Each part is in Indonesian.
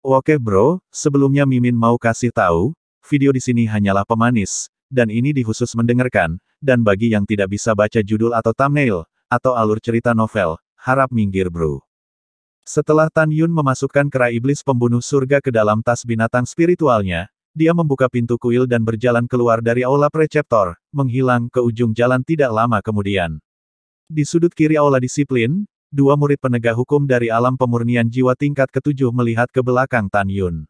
Oke bro, sebelumnya Mimin mau kasih tahu, video di sini hanyalah pemanis, dan ini dikhusus mendengarkan, dan bagi yang tidak bisa baca judul atau thumbnail, atau alur cerita novel, harap minggir bro. Setelah Tan Yun memasukkan kera iblis pembunuh surga ke dalam tas binatang spiritualnya, dia membuka pintu kuil dan berjalan keluar dari aula preceptor, menghilang ke ujung jalan tidak lama kemudian. Di sudut kiri aula disiplin, dua murid penegak hukum dari alam pemurnian jiwa tingkat ketujuh melihat ke belakang Tan Yun.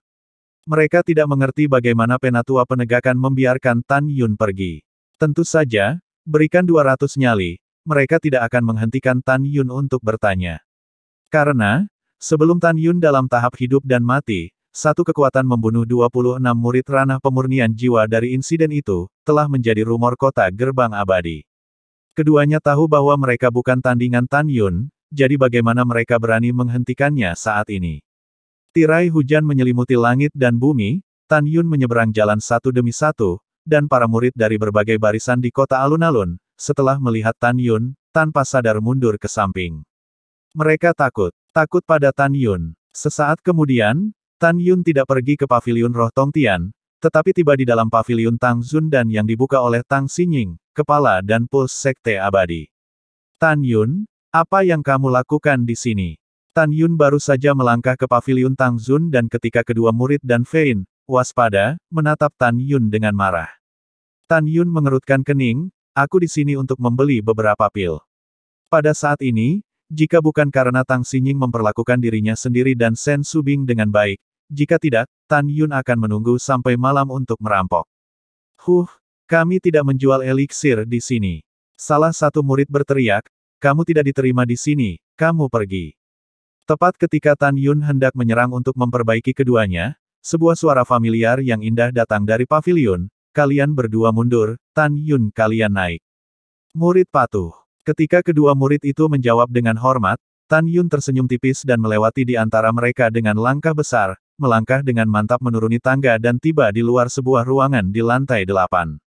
Mereka tidak mengerti bagaimana penatua penegakan membiarkan Tan Yun pergi. Tentu saja, berikan 200 nyali, mereka tidak akan menghentikan Tan Yun untuk bertanya. Karena, sebelum Tan Yun dalam tahap hidup dan mati, satu kekuatan membunuh 26 murid ranah pemurnian jiwa dari insiden itu, telah menjadi rumor kota gerbang abadi. Keduanya tahu bahwa mereka bukan tandingan Tan Yun, jadi bagaimana mereka berani menghentikannya saat ini? Tirai hujan menyelimuti langit dan bumi, Tan Yun menyeberang jalan satu demi satu, dan para murid dari berbagai barisan di kota alun-alun, setelah melihat Tan Yun, tanpa sadar mundur ke samping. Mereka takut pada Tan Yun. Sesaat kemudian, Tan Yun tidak pergi ke paviliun Roh Tongtian, tetapi tiba di dalam paviliun Tang Zun dan yang dibuka oleh Tang Xinying, kepala dan puls sekte abadi. Tan Yun, apa yang kamu lakukan di sini? Tan Yun baru saja melangkah ke paviliun Tang Zun dan ketika kedua murid dan Fein, waspada, menatap Tan Yun dengan marah. Tan Yun mengerutkan kening, aku di sini untuk membeli beberapa pil. Pada saat ini, jika bukan karena Tang Xinying memperlakukan dirinya sendiri dan Shen Subing dengan baik, jika tidak, Tan Yun akan menunggu sampai malam untuk merampok. Kami tidak menjual eliksir di sini. Salah satu murid berteriak, kamu tidak diterima di sini, kamu pergi. Tepat ketika Tan Yun hendak menyerang untuk memperbaiki keduanya, sebuah suara familiar yang indah datang dari paviliun, kalian berdua mundur, Tan Yun kalian naik. Murid patuh. Ketika kedua murid itu menjawab dengan hormat, Tan Yun tersenyum tipis dan melewati di antara mereka dengan langkah besar, melangkah dengan mantap menuruni tangga dan tiba di luar sebuah ruangan di lantai 8.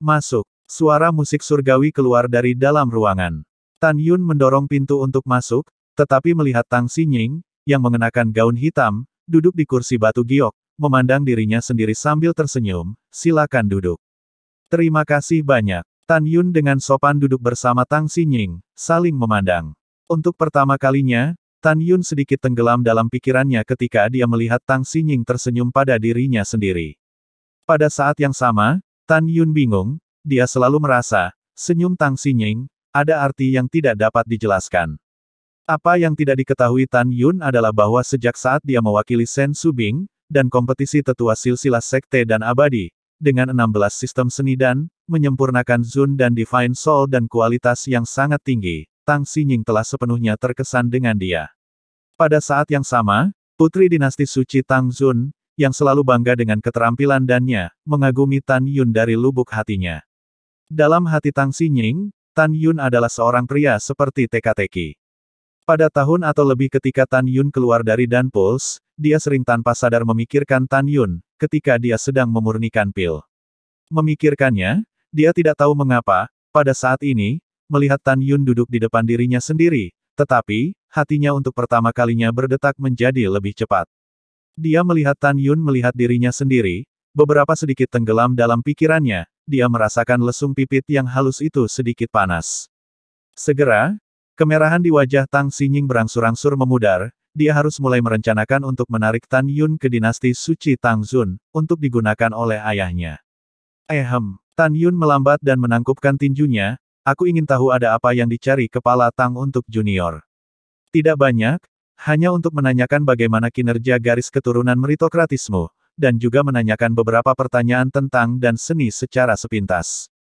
Masuk. Suara musik surgawi keluar dari dalam ruangan. Tan Yun mendorong pintu untuk masuk, tetapi melihat Tang Xinying, yang mengenakan gaun hitam, duduk di kursi batu giok, memandang dirinya sendiri sambil tersenyum, silakan duduk. Terima kasih banyak. Tan Yun dengan sopan duduk bersama Tang Xinying, saling memandang. Untuk pertama kalinya, Tan Yun sedikit tenggelam dalam pikirannya ketika dia melihat Tang Xinying tersenyum pada dirinya sendiri. Pada saat yang sama, Tan Yun bingung, dia selalu merasa, senyum Tang Xinying, ada arti yang tidak dapat dijelaskan. Apa yang tidak diketahui Tan Yun adalah bahwa sejak saat dia mewakili Shen Subing, dan kompetisi tetua silsilah sekte dan abadi, dengan 16 sistem seni dan, menyempurnakan Zun dan Divine Soul dan kualitas yang sangat tinggi, Tang Xinying telah sepenuhnya terkesan dengan dia. Pada saat yang sama, putri dinasti suci Tang Zun, yang selalu bangga dengan keterampilan dannya, mengagumi Tan Yun dari lubuk hatinya. Dalam hati Tang Xinying, Tan Yun adalah seorang pria seperti teka-teki. Pada tahun atau lebih ketika Tan Yun keluar dari Dan Pulse, dia sering tanpa sadar memikirkan Tan Yun, ketika dia sedang memurnikan pil. Memikirkannya, dia tidak tahu mengapa, pada saat ini, melihat Tan Yun duduk di depan dirinya sendiri, tetapi, hatinya untuk pertama kalinya berdetak menjadi lebih cepat. Dia melihat Tan Yun melihat dirinya sendiri, beberapa sedikit tenggelam dalam pikirannya, dia merasakan lesung pipit yang halus itu sedikit panas. Segera, kemerahan di wajah Tang Xinying berangsur-angsur memudar, dia harus mulai merencanakan untuk menarik Tan Yun ke dinasti suci Tang Zun, untuk digunakan oleh ayahnya. Tan Yun melambat dan menangkupkan tinjunya, aku ingin tahu ada apa yang dicari kepala Tang untuk junior. Tidak banyak, hanya untuk menanyakan bagaimana kinerja garis keturunan meritokratismu, dan juga menanyakan beberapa pertanyaan tentang dan seni secara sepintas.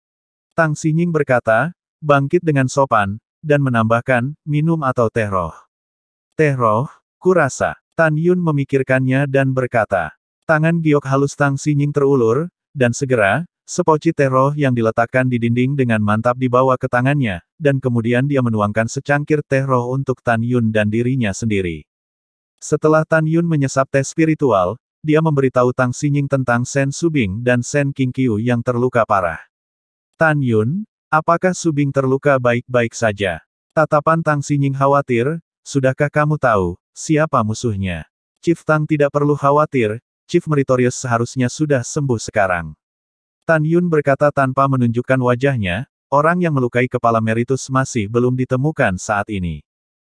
Tang Xinying berkata, bangkit dengan sopan, dan menambahkan, minum atau teh roh. Teh roh, kurasa. Tan Yun memikirkannya dan berkata. Tangan giok halus Tang Xinying terulur, dan segera, sepoci teh roh yang diletakkan di dinding dengan mantap dibawa ke tangannya, dan kemudian dia menuangkan secangkir teh roh untuk Tan Yun dan dirinya sendiri. Setelah Tan Yun menyesap teh spiritual, dia memberitahu Tang Xinying tentang Shen Subing dan Shen Qingqiu yang terluka parah. Tan Yun, apakah Subing terluka baik-baik saja? Tatapan Tang Xinying khawatir, sudahkah kamu tahu, siapa musuhnya? Chief Tang tidak perlu khawatir, Chief Meritorious seharusnya sudah sembuh sekarang. Tan Yun berkata tanpa menunjukkan wajahnya, orang yang melukai kepala Meritus masih belum ditemukan saat ini.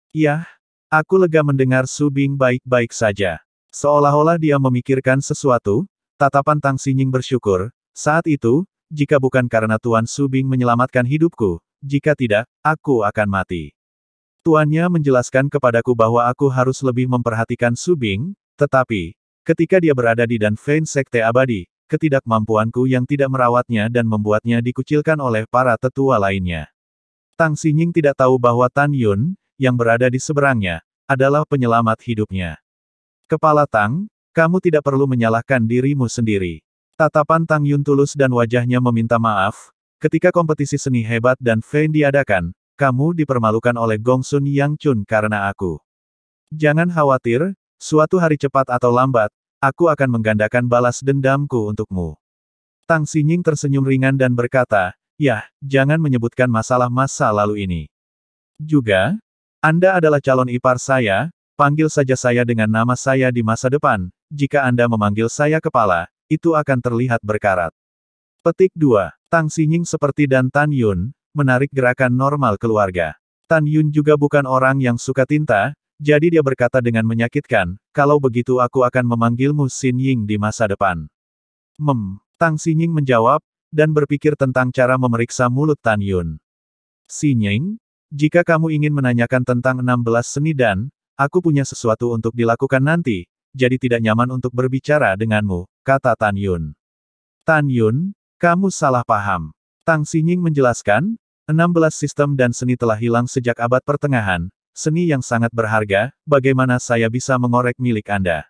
Yah, aku lega mendengar Su Bing baik-baik saja. Seolah-olah dia memikirkan sesuatu, tatapan Tang Xinying bersyukur, saat itu, jika bukan karena Tuan Su Bing menyelamatkan hidupku, jika tidak, aku akan mati. Tuannya menjelaskan kepadaku bahwa aku harus lebih memperhatikan Su Bing, tetapi, ketika dia berada di Dan Fein Sekte Abadi, ketidakmampuanku yang tidak merawatnya dan membuatnya dikucilkan oleh para tetua lainnya. Tang Xinying tidak tahu bahwa Tan Yun, yang berada di seberangnya, adalah penyelamat hidupnya. Kepala Tang, kamu tidak perlu menyalahkan dirimu sendiri. Tatapan Tang Yun tulus dan wajahnya meminta maaf, ketika kompetisi seni hebat Dan Fein diadakan, kamu dipermalukan oleh Gongsun Yang Chun karena aku. Jangan khawatir, suatu hari cepat atau lambat, aku akan menggandakan balas dendamku untukmu. Tang Xinying tersenyum ringan dan berkata, yah, jangan menyebutkan masalah masa lalu ini. Juga, Anda adalah calon ipar saya, panggil saja saya dengan nama saya di masa depan, jika Anda memanggil saya kepala, itu akan terlihat berkarat. Petik 2. Tang Xinying seperti dan Tan Yun, menarik gerakan normal keluarga. Tan Yun juga bukan orang yang suka tinta, jadi dia berkata dengan menyakitkan, kalau begitu aku akan memanggilmu Xin Ying di masa depan. Tang Xinying menjawab, dan berpikir tentang cara memeriksa mulut Tan Yun. Xin Ying, jika kamu ingin menanyakan tentang 16 seni dan, aku punya sesuatu untuk dilakukan nanti, jadi tidak nyaman untuk berbicara denganmu, kata Tan Yun. Tan Yun, kamu salah paham. Tang Xinying menjelaskan, 16 sistem dan seni telah hilang sejak abad pertengahan, seni yang sangat berharga, bagaimana saya bisa mengorek milik Anda?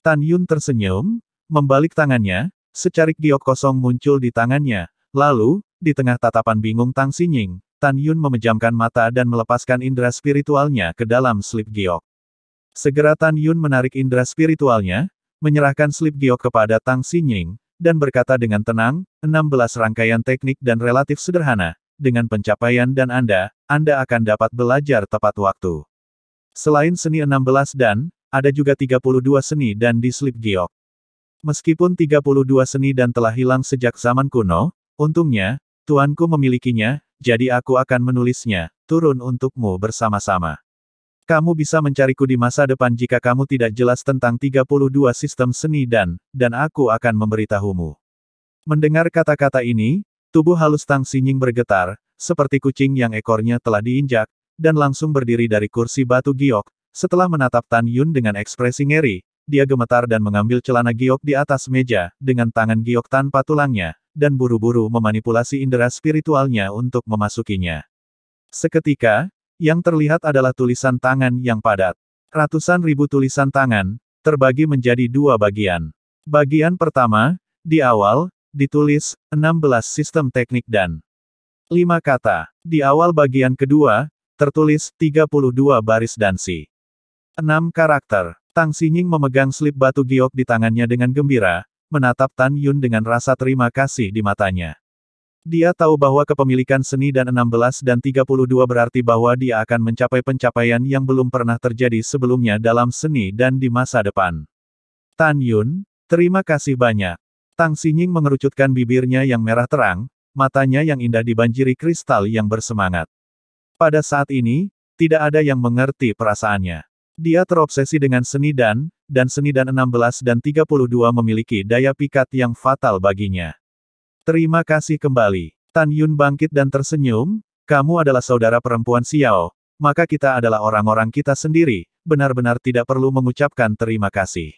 Tan Yun tersenyum, membalik tangannya, secarik giok kosong muncul di tangannya, lalu, di tengah tatapan bingung Tang Xinying, Tan Yun memejamkan mata dan melepaskan indera spiritualnya ke dalam slip giok. Segera Tan Yun menarik indera spiritualnya, menyerahkan slip giok kepada Tang Xinying, dan berkata dengan tenang, 16 rangkaian teknik dan relatif sederhana, dengan pencapaian dan Anda akan dapat belajar tepat waktu. Selain seni 16 dan, ada juga 32 seni dan di slip giok. Meskipun 32 seni dan telah hilang sejak zaman kuno, untungnya, tuanku memilikinya, jadi aku akan menulisnya, turun untukmu bersama-sama. Kamu bisa mencariku di masa depan jika kamu tidak jelas tentang 32 sistem seni dan aku akan memberitahumu. Mendengar kata-kata ini, tubuh halus Tang Xinying bergetar, seperti kucing yang ekornya telah diinjak, dan langsung berdiri dari kursi batu giok. Setelah menatap Tan Yun dengan ekspresi ngeri, dia gemetar dan mengambil celana giok di atas meja, dengan tangan giok tanpa tulangnya, dan buru-buru memanipulasi indera spiritualnya untuk memasukinya. Seketika, yang terlihat adalah tulisan tangan yang padat. Ratusan ribu tulisan tangan, terbagi menjadi dua bagian. Bagian pertama, di awal, ditulis, 16 sistem teknik dan 5 kata. Di awal bagian kedua, tertulis, 32 baris dansi. 6 karakter. Tang Xinying memegang slip batu giok di tangannya dengan gembira, menatap Tan Yun dengan rasa terima kasih di matanya. Dia tahu bahwa kepemilikan seni dan 16 dan 32 berarti bahwa dia akan mencapai pencapaian yang belum pernah terjadi sebelumnya dalam seni dan di masa depan. Tan Yun, terima kasih banyak. Tang Xinying mengerucutkan bibirnya yang merah terang, matanya yang indah dibanjiri kristal yang bersemangat. Pada saat ini, tidak ada yang mengerti perasaannya. Dia terobsesi dengan seni dan seni dan 16 dan 32 memiliki daya pikat yang fatal baginya. Terima kasih kembali. Tan Yun bangkit dan tersenyum, kamu adalah saudara perempuan Xiao, maka kita adalah orang-orang kita sendiri, benar-benar tidak perlu mengucapkan terima kasih.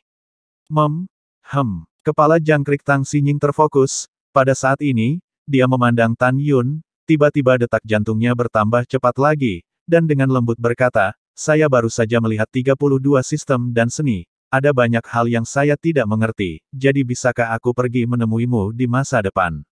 Kepala jangkrik Tang Xinying terfokus, pada saat ini, dia memandang Tan Yun, tiba-tiba detak jantungnya bertambah cepat lagi, dan dengan lembut berkata, saya baru saja melihat 32 sistem dan seni, ada banyak hal yang saya tidak mengerti, jadi bisakah aku pergi menemuimu di masa depan?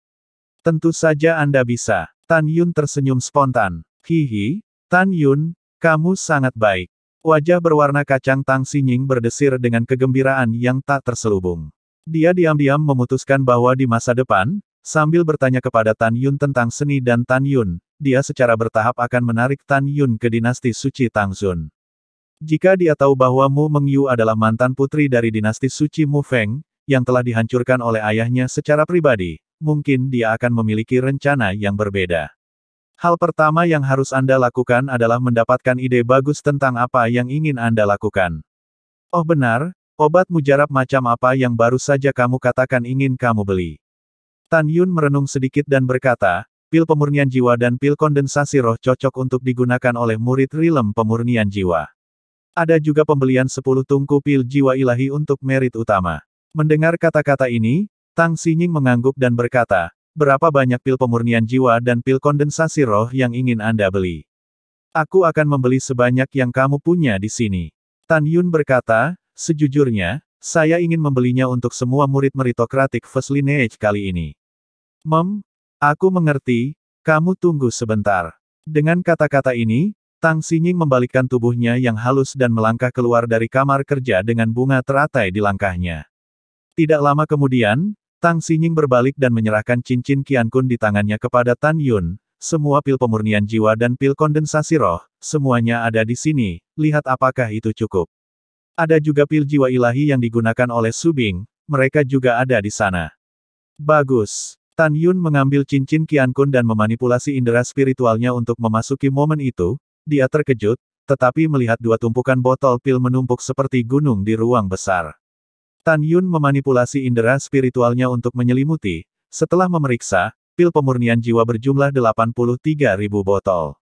Tentu saja Anda bisa. Tan Yun tersenyum spontan. Hihi, Tan Yun, kamu sangat baik. Wajah berwarna kacang Tang Xinying berdesir dengan kegembiraan yang tak terselubung. Dia diam-diam memutuskan bahwa di masa depan, sambil bertanya kepada Tan Yun tentang seni dan Tan Yun, dia secara bertahap akan menarik Tan Yun ke dinasti suci Tangzun. Jika dia tahu bahwa Mu Mengyu adalah mantan putri dari dinasti suci Mu Feng, yang telah dihancurkan oleh ayahnya secara pribadi, mungkin dia akan memiliki rencana yang berbeda. Hal pertama yang harus Anda lakukan adalah mendapatkan ide bagus tentang apa yang ingin Anda lakukan. Oh benar, obat mujarab macam apa yang baru saja kamu katakan ingin kamu beli? Tan Yun merenung sedikit dan berkata, pil pemurnian jiwa dan pil kondensasi roh cocok untuk digunakan oleh murid Rilem pemurnian jiwa. Ada juga pembelian 10 tungku pil jiwa ilahi untuk merit utama. Mendengar kata-kata ini, Tang Xinying mengangguk dan berkata, berapa banyak pil pemurnian jiwa dan pil kondensasi roh yang ingin Anda beli? Aku akan membeli sebanyak yang kamu punya di sini. Tan Yun berkata, sejujurnya, saya ingin membelinya untuk semua murid meritokratik First Lineage kali ini. Aku mengerti, kamu tunggu sebentar. Dengan kata-kata ini, Tang Xinying membalikkan tubuhnya yang halus dan melangkah keluar dari kamar kerja dengan bunga teratai di langkahnya. Tidak lama kemudian, Tang Xinying berbalik dan menyerahkan cincin Qiankun di tangannya kepada Tan Yun. Semua pil pemurnian jiwa dan pil kondensasi roh, semuanya ada di sini, lihat apakah itu cukup. Ada juga pil jiwa ilahi yang digunakan oleh Su Bing, mereka juga ada di sana. Bagus. Tan Yun mengambil cincin Qiankun dan memanipulasi indera spiritualnya untuk memasuki momen itu. Dia terkejut, tetapi melihat dua tumpukan botol pil menumpuk seperti gunung di ruang besar. Tan Yun memanipulasi indera spiritualnya untuk menyelimuti. Setelah memeriksa, pil pemurnian jiwa berjumlah 83.000 botol.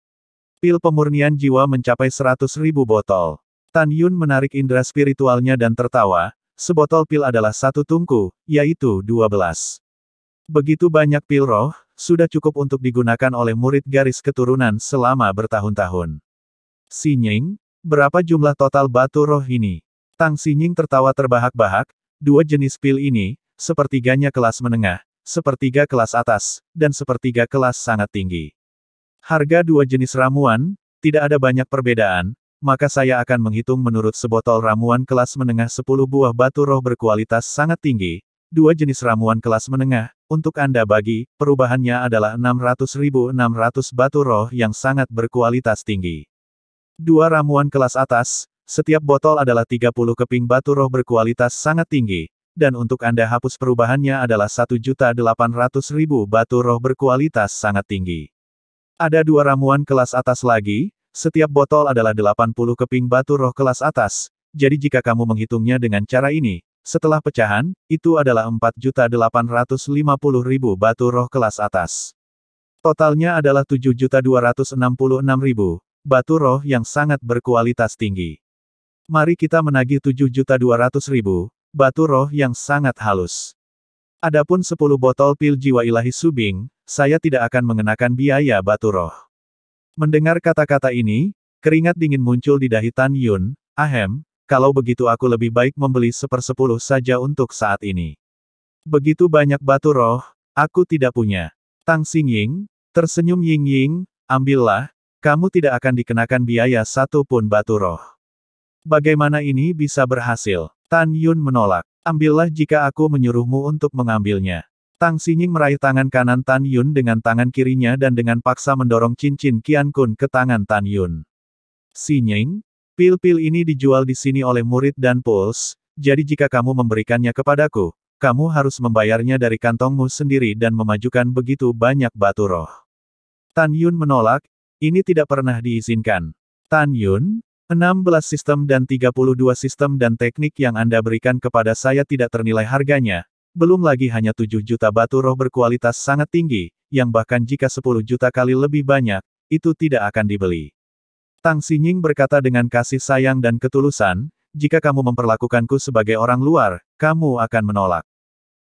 Pil pemurnian jiwa mencapai 100.000 botol. Tan Yun menarik indera spiritualnya dan tertawa, sebotol pil adalah satu tungku, yaitu 12. Begitu banyak pil roh, sudah cukup untuk digunakan oleh murid garis keturunan selama bertahun-tahun. Xinying, berapa jumlah total batu roh ini? Tang Xinying tertawa terbahak-bahak, dua jenis pil ini, sepertiganya kelas menengah, sepertiga kelas atas, dan sepertiga kelas sangat tinggi. Harga dua jenis ramuan, tidak ada banyak perbedaan, maka saya akan menghitung menurut sebotol ramuan kelas menengah 10 buah batu roh berkualitas sangat tinggi, dua jenis ramuan kelas menengah, untuk Anda bagi, perubahannya adalah 600.600 batu roh yang sangat berkualitas tinggi. Dua ramuan kelas atas, setiap botol adalah 30 keping batu roh berkualitas sangat tinggi, dan untuk Anda hapus perubahannya adalah 1.800.000 batu roh berkualitas sangat tinggi. Ada dua ramuan kelas atas lagi, setiap botol adalah 80 keping batu roh kelas atas, jadi jika kamu menghitungnya dengan cara ini, setelah pecahan, itu adalah 4.850.000 batu roh kelas atas. Totalnya adalah 7.266.000 batu roh yang sangat berkualitas tinggi. Mari kita menagih 7.200.000 batu roh yang sangat halus. Adapun 10 botol pil jiwa ilahi Su Bing, saya tidak akan mengenakan biaya batu roh. Mendengar kata-kata ini, keringat dingin muncul di dahi Tan Yun. Ahem, kalau begitu aku lebih baik membeli 1/10 saja untuk saat ini. Begitu banyak batu roh, aku tidak punya. Tang Xinying, tersenyum Ying-Ying, ambillah, kamu tidak akan dikenakan biaya satu pun batu roh. Bagaimana ini bisa berhasil? Tan Yun menolak. Ambillah jika aku menyuruhmu untuk mengambilnya. Tang Xinying meraih tangan kanan Tan Yun dengan tangan kirinya dan dengan paksa mendorong cincin Qiankun ke tangan Tan Yun. Xinying, pil-pil ini dijual di sini oleh murid dan Pulse, jadi jika kamu memberikannya kepadaku, kamu harus membayarnya dari kantongmu sendiri dan memajukan begitu banyak batu roh. Tan Yun menolak, ini tidak pernah diizinkan. Tan Yun, 16 sistem dan 32 sistem dan teknik yang Anda berikan kepada saya tidak ternilai harganya, belum lagi hanya 7 juta batu roh berkualitas sangat tinggi, yang bahkan jika 10 juta kali lebih banyak, itu tidak akan dibeli. Tang Xinying berkata dengan kasih sayang dan ketulusan, jika kamu memperlakukanku sebagai orang luar, kamu akan menolak.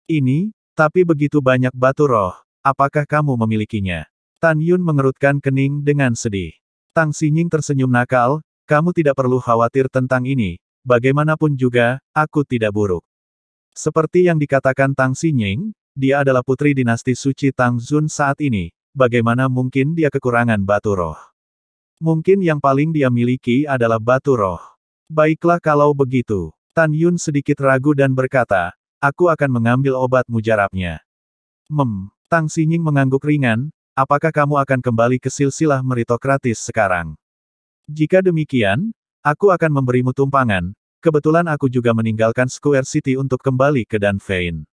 Ini, tapi begitu banyak batu roh, apakah kamu memilikinya? Tan Yun mengerutkan kening dengan sedih. Tang Xinying tersenyum nakal, kamu tidak perlu khawatir tentang ini, bagaimanapun juga, aku tidak buruk. Seperti yang dikatakan Tang Xinying, dia adalah putri dinasti suci Tang Zun saat ini, bagaimana mungkin dia kekurangan batu roh? Mungkin yang paling dia miliki adalah batu roh. Baiklah kalau begitu. Tan Yun sedikit ragu dan berkata, aku akan mengambil obat mujarabnya. Tang Xinying mengangguk ringan, apakah kamu akan kembali ke silsilah meritokratis sekarang? Jika demikian, Aku akan memberimu tumpangan, kebetulan aku juga meninggalkan Square City untuk kembali ke Dunvein.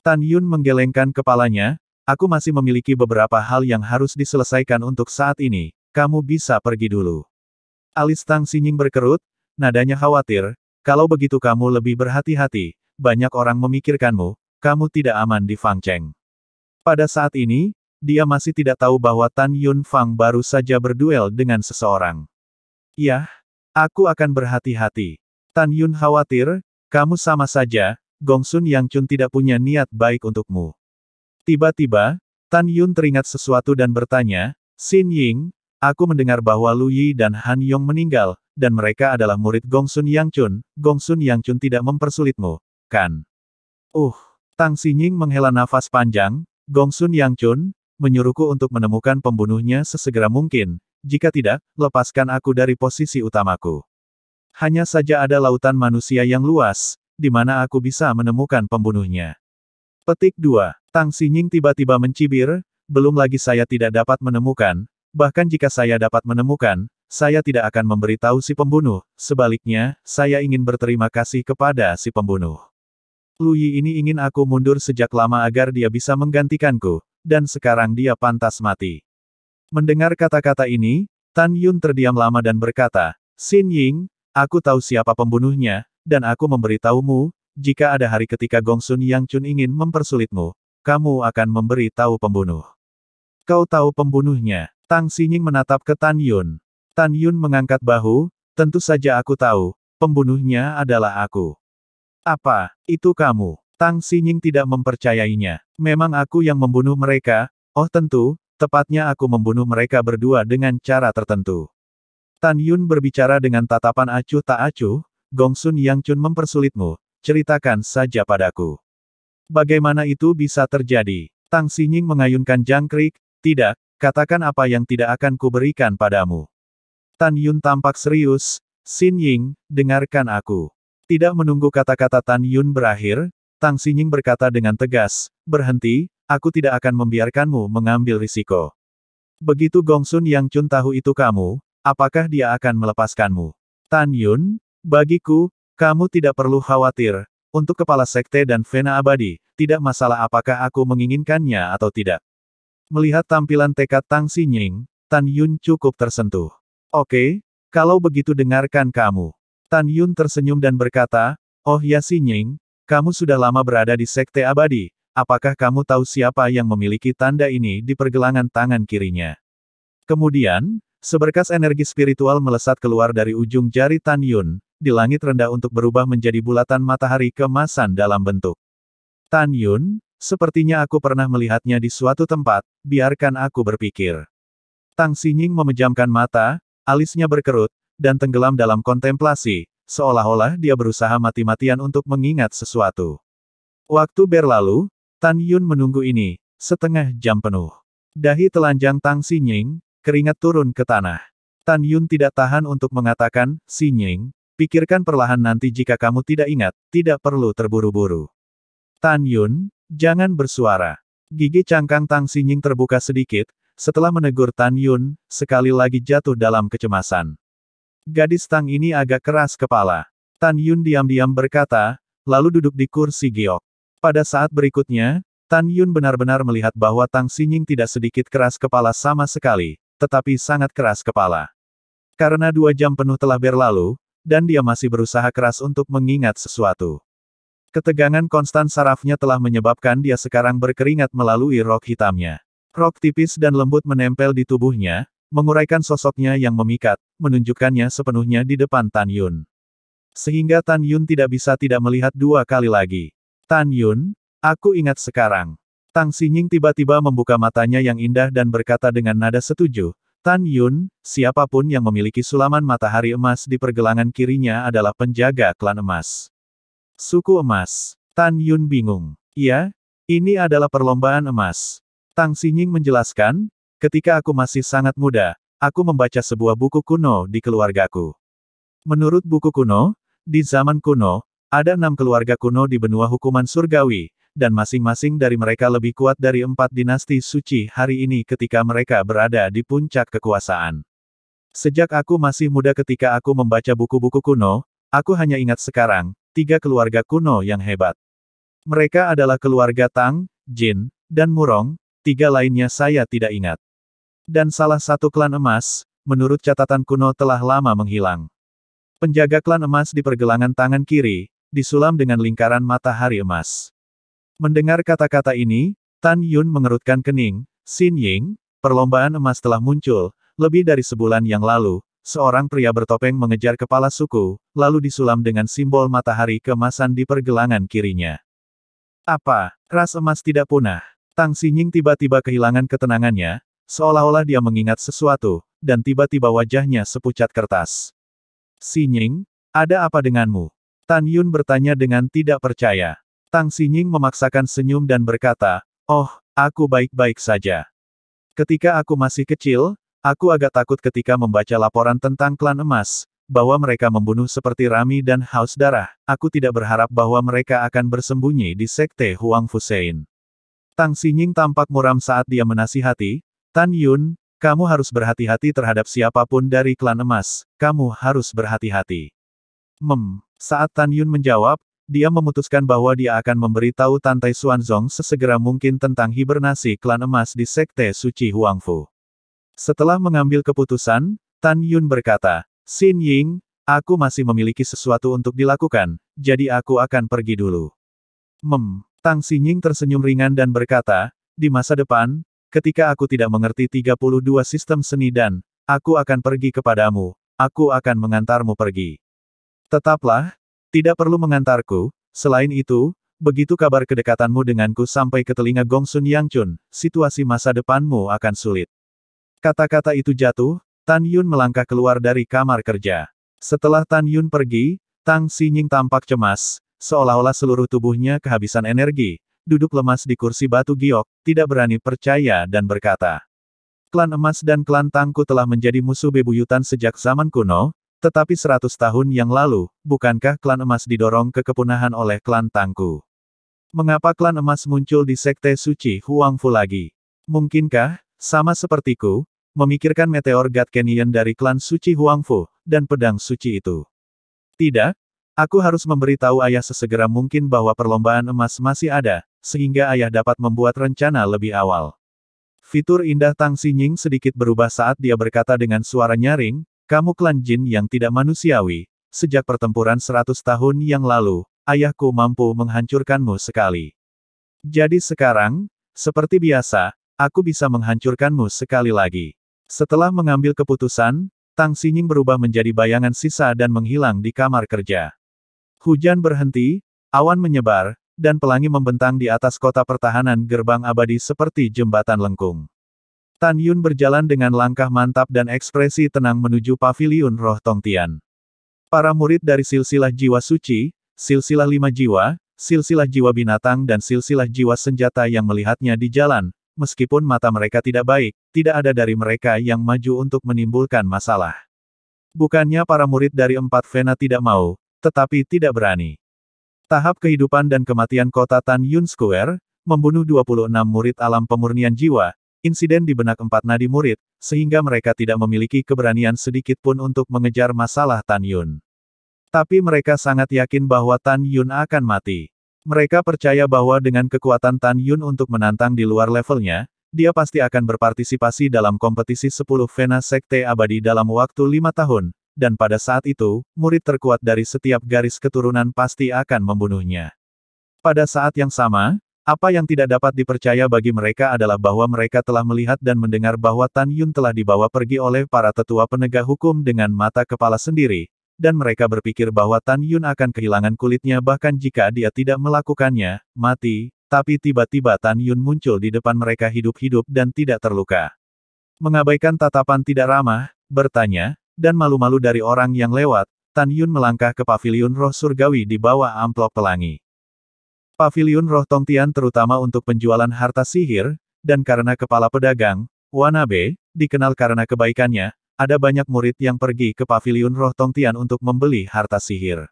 Tan Yun menggelengkan kepalanya, aku masih memiliki beberapa hal yang harus diselesaikan untuk saat ini, kamu bisa pergi dulu. Alis Tang Xinying berkerut, nadanya khawatir, kalau begitu kamu lebih berhati-hati, banyak orang memikirkanmu, kamu tidak aman di Fangcheng. Pada saat ini, dia masih tidak tahu bahwa Tan Yun Fang baru saja berduel dengan seseorang. Yah, aku akan berhati-hati. Tan Yun khawatir, kamu sama saja, Gongsun Yang Chun tidak punya niat baik untukmu. Tiba-tiba, Tan Yun teringat sesuatu dan bertanya, Xin Ying, aku mendengar bahwa Lu Yi dan Han Yong meninggal, dan mereka adalah murid Gongsun Yang Chun. Gongsun Yang Chun tidak mempersulitmu, kan? Tang Xinying menghela nafas panjang, Gongsun Yang Chun, menyuruhku untuk menemukan pembunuhnya sesegera mungkin, jika tidak, lepaskan aku dari posisi utamaku. Hanya saja ada lautan manusia yang luas, di mana aku bisa menemukan pembunuhnya. Petik 2. Tang Xinying tiba-tiba mencibir, belum lagi saya tidak dapat menemukan, bahkan jika saya dapat menemukan, saya tidak akan memberitahu si pembunuh, sebaliknya, saya ingin berterima kasih kepada si pembunuh. Lu Yi ini ingin aku mundur sejak lama agar dia bisa menggantikanku, dan sekarang dia pantas mati. Mendengar kata-kata ini, Tan Yun terdiam lama dan berkata, Xin Ying, aku tahu siapa pembunuhnya, dan aku memberitahumu, jika ada hari ketika Gongsun Yang Chun ingin mempersulitmu, kamu akan memberi tahu pembunuh. Kau tahu pembunuhnya? Tang Xinying menatap ke Tan Yun. Tan Yun mengangkat bahu, tentu saja aku tahu, pembunuhnya adalah aku. Apa, itu kamu? Tang Xinying tidak mempercayainya. Memang aku yang membunuh mereka? Oh tentu, tepatnya aku membunuh mereka berdua dengan cara tertentu. Tan Yun berbicara dengan tatapan acuh tak acuh, Gongsun Yang Chun mempersulitmu, ceritakan saja padaku. Bagaimana itu bisa terjadi? Tang Xinying mengayunkan jangkrik, tidak, katakan apa yang tidak akan kuberikan padamu. Tan Yun tampak serius, Xin Ying, dengarkan aku. Tidak menunggu kata-kata Tan Yun berakhir, Tang Xinying berkata dengan tegas, berhenti, aku tidak akan membiarkanmu mengambil risiko. Begitu Gongsun Yang Chun tahu itu kamu, apakah dia akan melepaskanmu? Tan Yun, bagiku, kamu tidak perlu khawatir, untuk kepala sekte dan Vena abadi, tidak masalah apakah aku menginginkannya atau tidak. Melihat tampilan tekad Tang Xinying, Tan Yun cukup tersentuh. Oke, kalau begitu dengarkan kamu. Tan Yun tersenyum dan berkata, oh ya Xinying, kamu sudah lama berada di sekte abadi, apakah kamu tahu siapa yang memiliki tanda ini di pergelangan tangan kirinya? Kemudian, seberkas energi spiritual melesat keluar dari ujung jari Tan Yun, di langit rendah untuk berubah menjadi bulatan matahari keemasan dalam bentuk. Tan Yun, sepertinya aku pernah melihatnya di suatu tempat, biarkan aku berpikir. Tang Xinying memejamkan mata, alisnya berkerut, dan tenggelam dalam kontemplasi, seolah-olah dia berusaha mati-matian untuk mengingat sesuatu. Waktu berlalu, Tan Yun menunggu ini, setengah jam penuh. Dahi telanjang Tang Xinying, keringat turun ke tanah. Tan Yun tidak tahan untuk mengatakan, Xinying, pikirkan perlahan nanti jika kamu tidak ingat, tidak perlu terburu-buru. Tan Yun, jangan bersuara. Gigi cangkang Tang Xinying terbuka sedikit, setelah menegur Tan Yun, sekali lagi jatuh dalam kecemasan. Gadis Tang ini agak keras kepala. Tan Yun diam-diam berkata, lalu duduk di kursi giok. Pada saat berikutnya, Tan Yun benar-benar melihat bahwa Tang Xinying tidak sedikit keras kepala sama sekali, tetapi sangat keras kepala. Karena 2 jam penuh telah berlalu, dan dia masih berusaha keras untuk mengingat sesuatu. Ketegangan konstan sarafnya telah menyebabkan dia sekarang berkeringat melalui rok hitamnya. Rok tipis dan lembut menempel di tubuhnya, menguraikan sosoknya yang memikat, menunjukkannya sepenuhnya di depan Tan Yun. Sehingga Tan Yun tidak bisa tidak melihat 2 kali lagi. Tan Yun, aku ingat sekarang. Tang Xinying tiba-tiba membuka matanya yang indah dan berkata dengan nada setuju, Tan Yun, siapapun yang memiliki sulaman matahari emas di pergelangan kirinya adalah penjaga klan emas. Suku emas. Tan Yun bingung. Iya, ini adalah perlombaan emas. Tang Xinying menjelaskan, ketika aku masih sangat muda, aku membaca sebuah buku kuno di keluargaku. Menurut buku kuno, di zaman kuno, ada 6 keluarga kuno di benua hukuman surgawi, dan masing-masing dari mereka lebih kuat dari 4 dinasti suci hari ini ketika mereka berada di puncak kekuasaan. Sejak aku masih muda ketika aku membaca buku-buku kuno, aku hanya ingat sekarang, 3 keluarga kuno yang hebat. Mereka adalah keluarga Tang, Jin, dan Murong, 3 lainnya saya tidak ingat. Dan salah satu klan emas, menurut catatan kuno telah lama menghilang. Penjaga klan emas di pergelangan tangan kiri, disulam dengan lingkaran matahari emas. Mendengar kata-kata ini, Tan Yun mengerutkan kening. Xin Ying, perlombaan emas telah muncul, lebih dari sebulan yang lalu, seorang pria bertopeng mengejar kepala suku, lalu disulam dengan simbol matahari keemasan di pergelangan kirinya. Apa? Ras emas tidak punah. Tang Xinying tiba-tiba kehilangan ketenangannya, seolah-olah dia mengingat sesuatu, dan tiba-tiba wajahnya sepucat kertas. Xinying, ada apa denganmu? Tan Yun bertanya dengan tidak percaya. Tang Xinying memaksakan senyum dan berkata, oh, aku baik-baik saja. Ketika aku masih kecil, aku agak takut ketika membaca laporan tentang klan emas, bahwa mereka membunuh seperti Rami dan haus darah. Aku tidak berharap bahwa mereka akan bersembunyi di sekte Huang Fusein. Tang Xinying tampak muram saat dia menasihati, Tan Yun, kamu harus berhati-hati terhadap siapapun dari klan emas, kamu harus berhati-hati. Saat Tan Yun menjawab, dia memutuskan bahwa dia akan memberitahu Tantai Xuanzong sesegera mungkin tentang hibernasi klan emas di sekte suci Huangfu. Setelah mengambil keputusan, Tan Yun berkata, Xin Ying, aku masih memiliki sesuatu untuk dilakukan, jadi aku akan pergi dulu. Tang Xinying tersenyum ringan dan berkata, di masa depan, ketika aku tidak mengerti 32 sistem seni dan, aku akan pergi kepadamu, aku akan mengantarmu pergi. Tetaplah, tidak perlu mengantarku, selain itu, begitu kabar kedekatanmu denganku sampai ke telinga Gongsun Yangchun, situasi masa depanmu akan sulit. Kata-kata itu jatuh, Tan Yun melangkah keluar dari kamar kerja. Setelah Tan Yun pergi, Tang Xinying tampak cemas, seolah-olah seluruh tubuhnya kehabisan energi, duduk lemas di kursi batu giok, tidak berani percaya dan berkata. Klan emas dan klan Tangku telah menjadi musuh bebuyutan sejak zaman kuno, tetapi 100 tahun yang lalu, bukankah klan emas didorong ke kepunahan oleh klan Tangku? Mengapa klan emas muncul di sekte suci Huangfu lagi? Mungkinkah, sama sepertiku, memikirkan meteor God Canyon dari klan suci Huangfu, dan pedang suci itu? Tidak, aku harus memberitahu ayah sesegera mungkin bahwa perlombaan emas masih ada, sehingga ayah dapat membuat rencana lebih awal. Fitur indah Tang Xinying sedikit berubah saat dia berkata dengan suara nyaring, kamu klan jin yang tidak manusiawi, sejak pertempuran 100 tahun yang lalu, ayahku mampu menghancurkanmu sekali. Jadi sekarang, seperti biasa, aku bisa menghancurkanmu sekali lagi. Setelah mengambil keputusan, Tang Xinying berubah menjadi bayangan sisa dan menghilang di kamar kerja. Hujan berhenti, awan menyebar, dan pelangi membentang di atas kota pertahanan gerbang abadi seperti jembatan lengkung. Tan Yun berjalan dengan langkah mantap dan ekspresi tenang menuju paviliun roh Tongtian. Para murid dari silsilah jiwa suci, silsilah 5 jiwa, silsilah jiwa binatang dan silsilah jiwa senjata yang melihatnya di jalan, meskipun mata mereka tidak baik, tidak ada dari mereka yang maju untuk menimbulkan masalah. Bukannya para murid dari 4 Vena tidak mau, tetapi tidak berani. Tahap kehidupan dan kematian kota Tan Yun Square, membunuh 26 murid alam pemurnian jiwa, insiden di benak 4 nadi murid, sehingga mereka tidak memiliki keberanian sedikit pun untuk mengejar masalah Tan Yun. Tapi mereka sangat yakin bahwa Tan Yun akan mati. Mereka percaya bahwa dengan kekuatan Tan Yun untuk menantang di luar levelnya, dia pasti akan berpartisipasi dalam kompetisi 10 Vena Sekte Abadi dalam waktu 5 tahun, dan pada saat itu, murid terkuat dari setiap garis keturunan pasti akan membunuhnya. Pada saat yang sama, apa yang tidak dapat dipercaya bagi mereka adalah bahwa mereka telah melihat dan mendengar bahwa Tan Yun telah dibawa pergi oleh para tetua penegak hukum dengan mata kepala sendiri, dan mereka berpikir bahwa Tan Yun akan kehilangan kulitnya bahkan jika dia tidak melakukannya, mati, tapi tiba-tiba Tan Yun muncul di depan mereka hidup-hidup dan tidak terluka. Mengabaikan tatapan tidak ramah, bertanya, dan malu-malu dari orang yang lewat, Tan Yun melangkah ke paviliun roh surgawi di bawah amplop pelangi. Paviliun roh Tongtian terutama untuk penjualan harta sihir, dan karena kepala pedagang, Wanabe, dikenal karena kebaikannya, ada banyak murid yang pergi ke paviliun roh Tongtian untuk membeli harta sihir.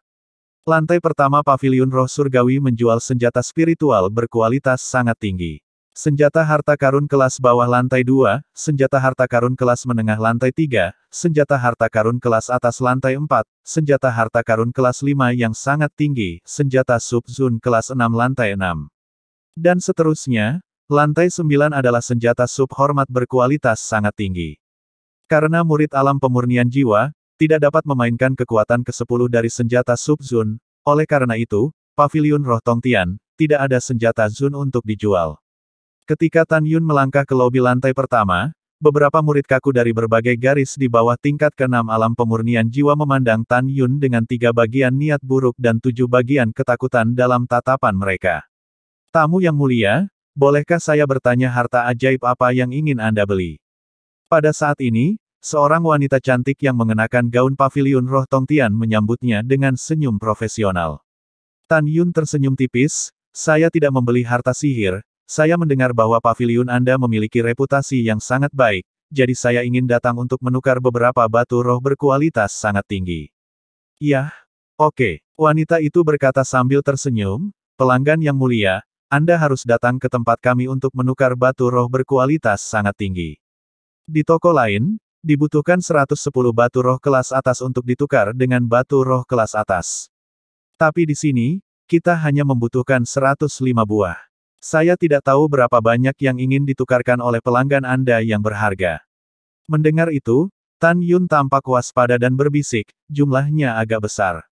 Lantai pertama paviliun roh surgawi menjual senjata spiritual berkualitas sangat tinggi. Senjata harta karun kelas bawah lantai 2, senjata harta karun kelas menengah lantai 3, senjata harta karun kelas atas lantai 4, senjata harta karun kelas 5 yang sangat tinggi, senjata sub-zone kelas 6 lantai 6. Dan seterusnya, lantai 9 adalah senjata sub-hormat berkualitas sangat tinggi. Karena murid alam pemurnian jiwa, tidak dapat memainkan kekuatan ke-10 dari senjata sub-zone, oleh karena itu, Paviliun Roh Tongtian, tidak ada senjata zone untuk dijual. Ketika Tan Yun melangkah ke lobi lantai pertama, beberapa murid kaku dari berbagai garis di bawah tingkat ke-6 alam pemurnian jiwa memandang Tan Yun dengan 3 bagian niat buruk dan 7 bagian ketakutan dalam tatapan mereka. Tamu yang mulia, bolehkah saya bertanya harta ajaib apa yang ingin Anda beli? Pada saat ini, seorang wanita cantik yang mengenakan gaun Paviliun Roh Tongtian menyambutnya dengan senyum profesional. Tan Yun tersenyum tipis, saya tidak membeli harta sihir. Saya mendengar bahwa paviliun Anda memiliki reputasi yang sangat baik, jadi saya ingin datang untuk menukar beberapa batu roh berkualitas sangat tinggi. Yah, oke, wanita itu berkata sambil tersenyum, pelanggan yang mulia, Anda harus datang ke tempat kami untuk menukar batu roh berkualitas sangat tinggi. Di toko lain, dibutuhkan 110 batu roh kelas atas untuk ditukar dengan batu roh kelas atas. Tapi di sini, kita hanya membutuhkan 105 buah. Saya tidak tahu berapa banyak yang ingin ditukarkan oleh pelanggan Anda yang berharga. Mendengar itu, Tan Yun tampak waspada dan berbisik, jumlahnya agak besar.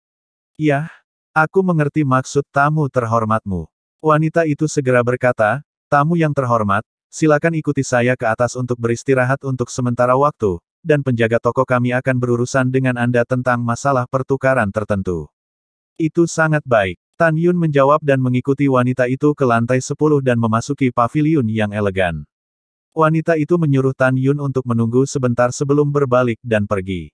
Yah, aku mengerti maksud tamu terhormatmu. Wanita itu segera berkata, tamu yang terhormat, silakan ikuti saya ke atas untuk beristirahat untuk sementara waktu, dan penjaga toko kami akan berurusan dengan Anda tentang masalah pertukaran tertentu. Itu sangat baik. Tan Yun menjawab dan mengikuti wanita itu ke lantai 10 dan memasuki paviliun yang elegan. Wanita itu menyuruh Tan Yun untuk menunggu sebentar sebelum berbalik dan pergi.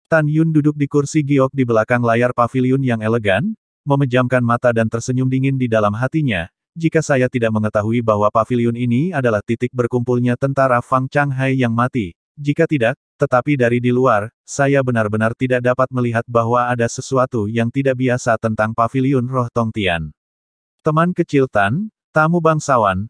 Tan Yun duduk di kursi giok di belakang layar paviliun yang elegan, memejamkan mata dan tersenyum dingin di dalam hatinya. Jika saya tidak mengetahui bahwa paviliun ini adalah titik berkumpulnya tentara Fang Changhai yang mati, jika tidak, tetapi dari di luar, saya benar-benar tidak dapat melihat bahwa ada sesuatu yang tidak biasa tentang paviliun Roh Tongtian. Teman kecil Tan, tamu bangsawan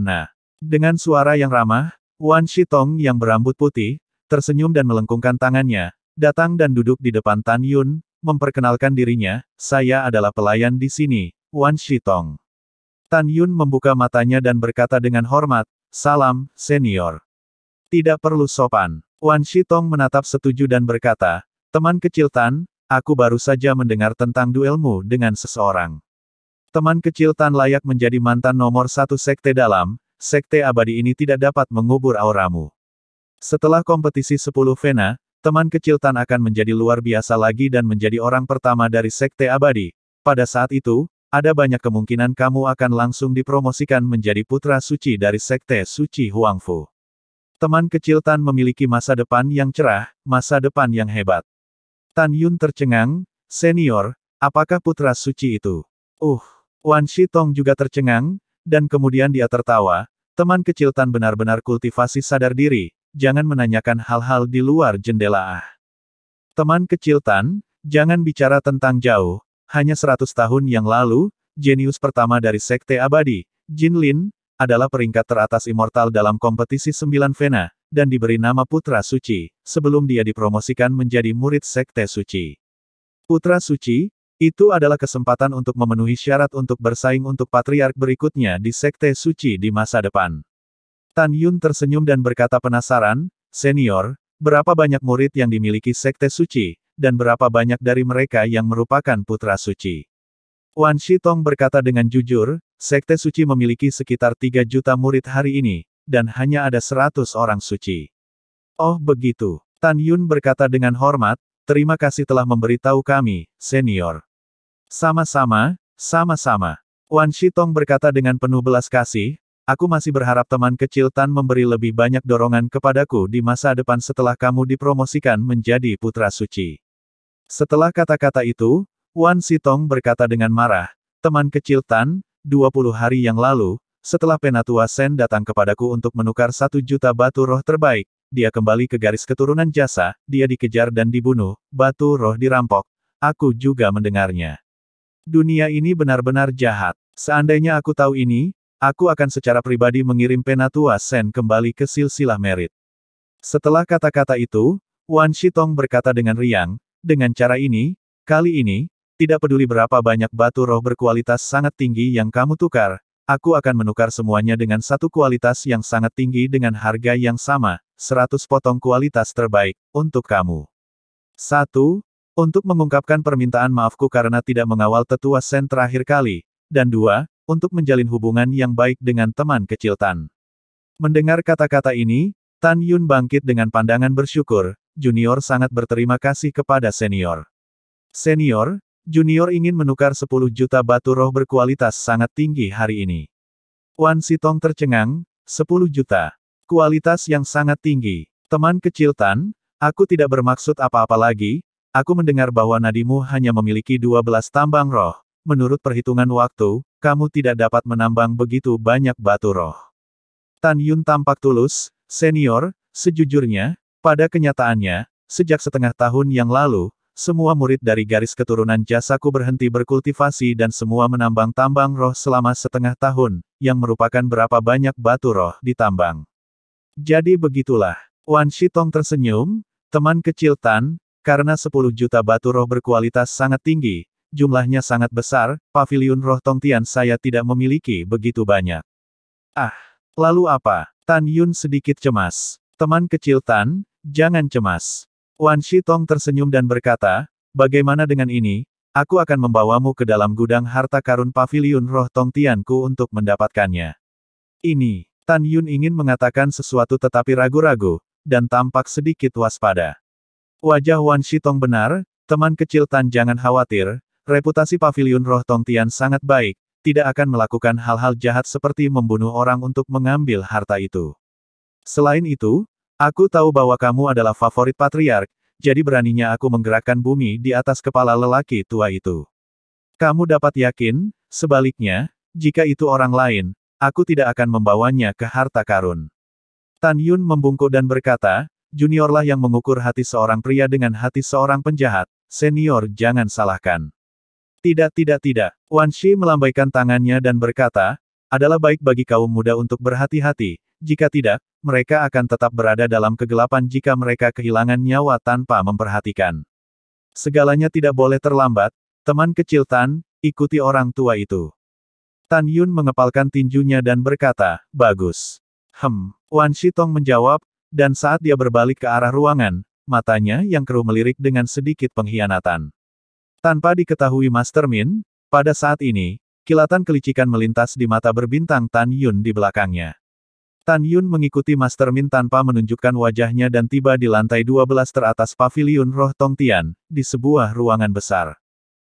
nah. Dengan suara yang ramah, Wan Shitong yang berambut putih, tersenyum dan melengkungkan tangannya, datang dan duduk di depan Tan Yun, memperkenalkan dirinya, saya adalah pelayan di sini, Wan Shitong. Tan Yun membuka matanya dan berkata dengan hormat, salam, senior. Tidak perlu sopan. Wan Shitong menatap setuju dan berkata, teman kecil Tan, aku baru saja mendengar tentang duelmu dengan seseorang. Teman kecil Tan layak menjadi mantan nomor 1 sekte dalam, sekte abadi ini tidak dapat mengubur auramu. Setelah kompetisi 10 Vena, teman kecil Tan akan menjadi luar biasa lagi dan menjadi orang pertama dari sekte abadi. Pada saat itu, ada banyak kemungkinan kamu akan langsung dipromosikan menjadi putra suci dari sekte suci Huangfu. Teman kecil Tan memiliki masa depan yang cerah, masa depan yang hebat. Tan Yun tercengang, senior, apakah putra suci itu? Wan Shitong juga tercengang, dan kemudian dia tertawa, teman kecil Tan benar-benar kultivasi sadar diri, jangan menanyakan hal-hal di luar jendela. Teman kecil Tan, jangan bicara tentang jauh, hanya 100 tahun yang lalu, jenius pertama dari sekte abadi, Jin Lin, adalah peringkat teratas immortal dalam kompetisi 9 Vena, dan diberi nama Putra Suci, sebelum dia dipromosikan menjadi murid Sekte Suci. Putra Suci, itu adalah kesempatan untuk memenuhi syarat untuk bersaing untuk patriark berikutnya di Sekte Suci di masa depan. Tan Yun tersenyum dan berkata penasaran, senior, berapa banyak murid yang dimiliki Sekte Suci, dan berapa banyak dari mereka yang merupakan Putra Suci? Wan Shitong berkata dengan jujur, Sekte Suci memiliki sekitar 3 juta murid hari ini, dan hanya ada 100 orang suci. Oh begitu. Tan Yun berkata dengan hormat, terima kasih telah memberitahu kami, senior. Sama-sama, sama-sama. Wan Shitong berkata dengan penuh belas kasih, aku masih berharap teman kecil Tan memberi lebih banyak dorongan kepadaku di masa depan setelah kamu dipromosikan menjadi putra suci. Setelah kata-kata itu, Wan Shitong berkata dengan marah, teman kecil Tan, 20 hari yang lalu, setelah Penatua Sen datang kepadaku untuk menukar 1 juta batu roh terbaik, dia kembali ke garis keturunan jasa, dia dikejar dan dibunuh, batu roh dirampok, aku juga mendengarnya. Dunia ini benar-benar jahat. Seandainya aku tahu ini, Aku akan secara pribadi mengirim Penatua Sen kembali ke silsilah merit. Setelah kata-kata itu, Wan Shitong berkata dengan riang, dengan cara ini, kali ini, tidak peduli berapa banyak batu roh berkualitas sangat tinggi yang kamu tukar, aku akan menukar semuanya dengan satu kualitas yang sangat tinggi dengan harga yang sama, 100 potong kualitas terbaik, untuk kamu. 1. Untuk mengungkapkan permintaan maafku karena tidak mengawal tetua Sen terakhir kali, dan 2. Untuk menjalin hubungan yang baik dengan teman kecil Tan. Mendengar kata-kata ini, Tan Yun bangkit dengan pandangan bersyukur, junior sangat berterima kasih kepada senior. Senior, junior ingin menukar 10 juta batu roh berkualitas sangat tinggi hari ini. Wan Shitong tercengang, 10 juta. Kualitas yang sangat tinggi. Teman kecil Tan, aku tidak bermaksud apa-apa lagi, aku mendengar bahwa nadimu hanya memiliki 12 tambang roh. Menurut perhitungan waktu, kamu tidak dapat menambang begitu banyak batu roh. Tan Yun tampak tulus, senior, sejujurnya, pada kenyataannya, sejak setengah tahun yang lalu, semua murid dari garis keturunan jasaku berhenti berkultivasi dan semua menambang tambang roh selama setengah tahun, yang merupakan berapa banyak batu roh ditambang. Jadi begitulah. Wan Shitong tersenyum, teman kecil Tan, karena 10 juta batu roh berkualitas sangat tinggi, jumlahnya sangat besar, paviliun roh Tongtian saya tidak memiliki begitu banyak. Ah, lalu apa? Tan Yun sedikit cemas. Teman kecil Tan, jangan cemas. Wan Shitong tersenyum dan berkata, bagaimana dengan ini, aku akan membawamu ke dalam gudang harta karun paviliun roh Tongtianku untuk mendapatkannya. Ini, Tan Yun ingin mengatakan sesuatu tetapi ragu-ragu, dan tampak sedikit waspada. Wajah Wan Shitong benar, teman kecil Tan jangan khawatir, reputasi paviliun roh Tongtian sangat baik, tidak akan melakukan hal-hal jahat seperti membunuh orang untuk mengambil harta itu. Selain itu, aku tahu bahwa kamu adalah favorit patriark, jadi beraninya aku menggerakkan bumi di atas kepala lelaki tua itu. Kamu dapat yakin, sebaliknya, jika itu orang lain, aku tidak akan membawanya ke harta karun. Tan Yun membungkuk dan berkata, juniorlah yang mengukur hati seorang pria dengan hati seorang penjahat, senior jangan salahkan. Tidak. Wan Shi melambaikan tangannya dan berkata, adalah baik bagi kaum muda untuk berhati-hati, jika tidak, mereka akan tetap berada dalam kegelapan jika mereka kehilangan nyawa tanpa memperhatikan. Segalanya tidak boleh terlambat, teman kecil Tan, ikuti orang tua itu. Tan Yun mengepalkan tinjunya dan berkata, bagus. Wan Shitong menjawab, dan saat dia berbalik ke arah ruangan, matanya yang keruh melirik dengan sedikit pengkhianatan. Tanpa diketahui Master Min, pada saat ini, kilatan kelicikan melintas di mata berbintang Tan Yun di belakangnya. Tan Yun mengikuti Master Min tanpa menunjukkan wajahnya dan tiba di lantai 12 teratas paviliun roh Tongtian, di sebuah ruangan besar.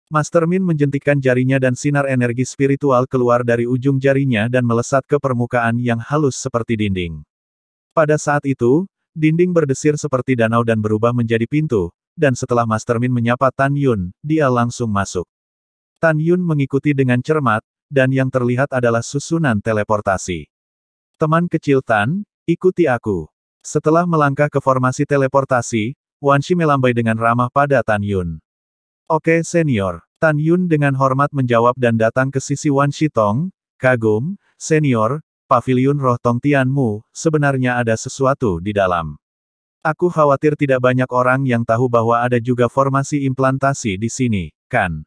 Master Min menjentikkan jarinya dan sinar energi spiritual keluar dari ujung jarinya dan melesat ke permukaan yang halus seperti dinding. Pada saat itu, dinding berdesir seperti danau dan berubah menjadi pintu, dan setelah Master Min menyapa Tan Yun, dia langsung masuk. Tan Yun mengikuti dengan cermat, dan yang terlihat adalah susunan teleportasi. Teman kecil Tan, ikuti aku. Setelah melangkah ke formasi teleportasi, Wan Shi melambai dengan ramah pada Tan Yun. Oke senior. Tan Yun dengan hormat menjawab dan datang ke sisi Wan Shitong, kagum, senior, paviliun roh Tongtianmu, sebenarnya ada sesuatu di dalam. Aku khawatir tidak banyak orang yang tahu bahwa ada juga formasi implantasi di sini, kan?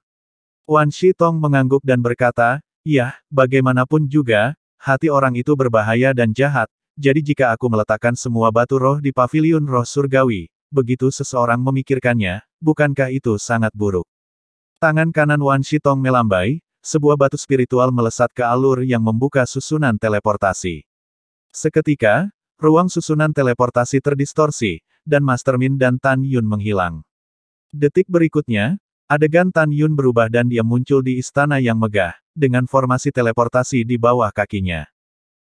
Wan Shitong mengangguk dan berkata, "Yah, bagaimanapun juga, hati orang itu berbahaya dan jahat, jadi jika aku meletakkan semua batu roh di paviliun roh surgawi, begitu seseorang memikirkannya, bukankah itu sangat buruk?" Tangan kanan Wan Shitong melambai, sebuah batu spiritual melesat ke alur yang membuka susunan teleportasi. Seketika, ruang susunan teleportasi terdistorsi, dan Master Min dan Tan Yun menghilang. Detik berikutnya, adegan Tan Yun berubah dan dia muncul di istana yang megah, dengan formasi teleportasi di bawah kakinya.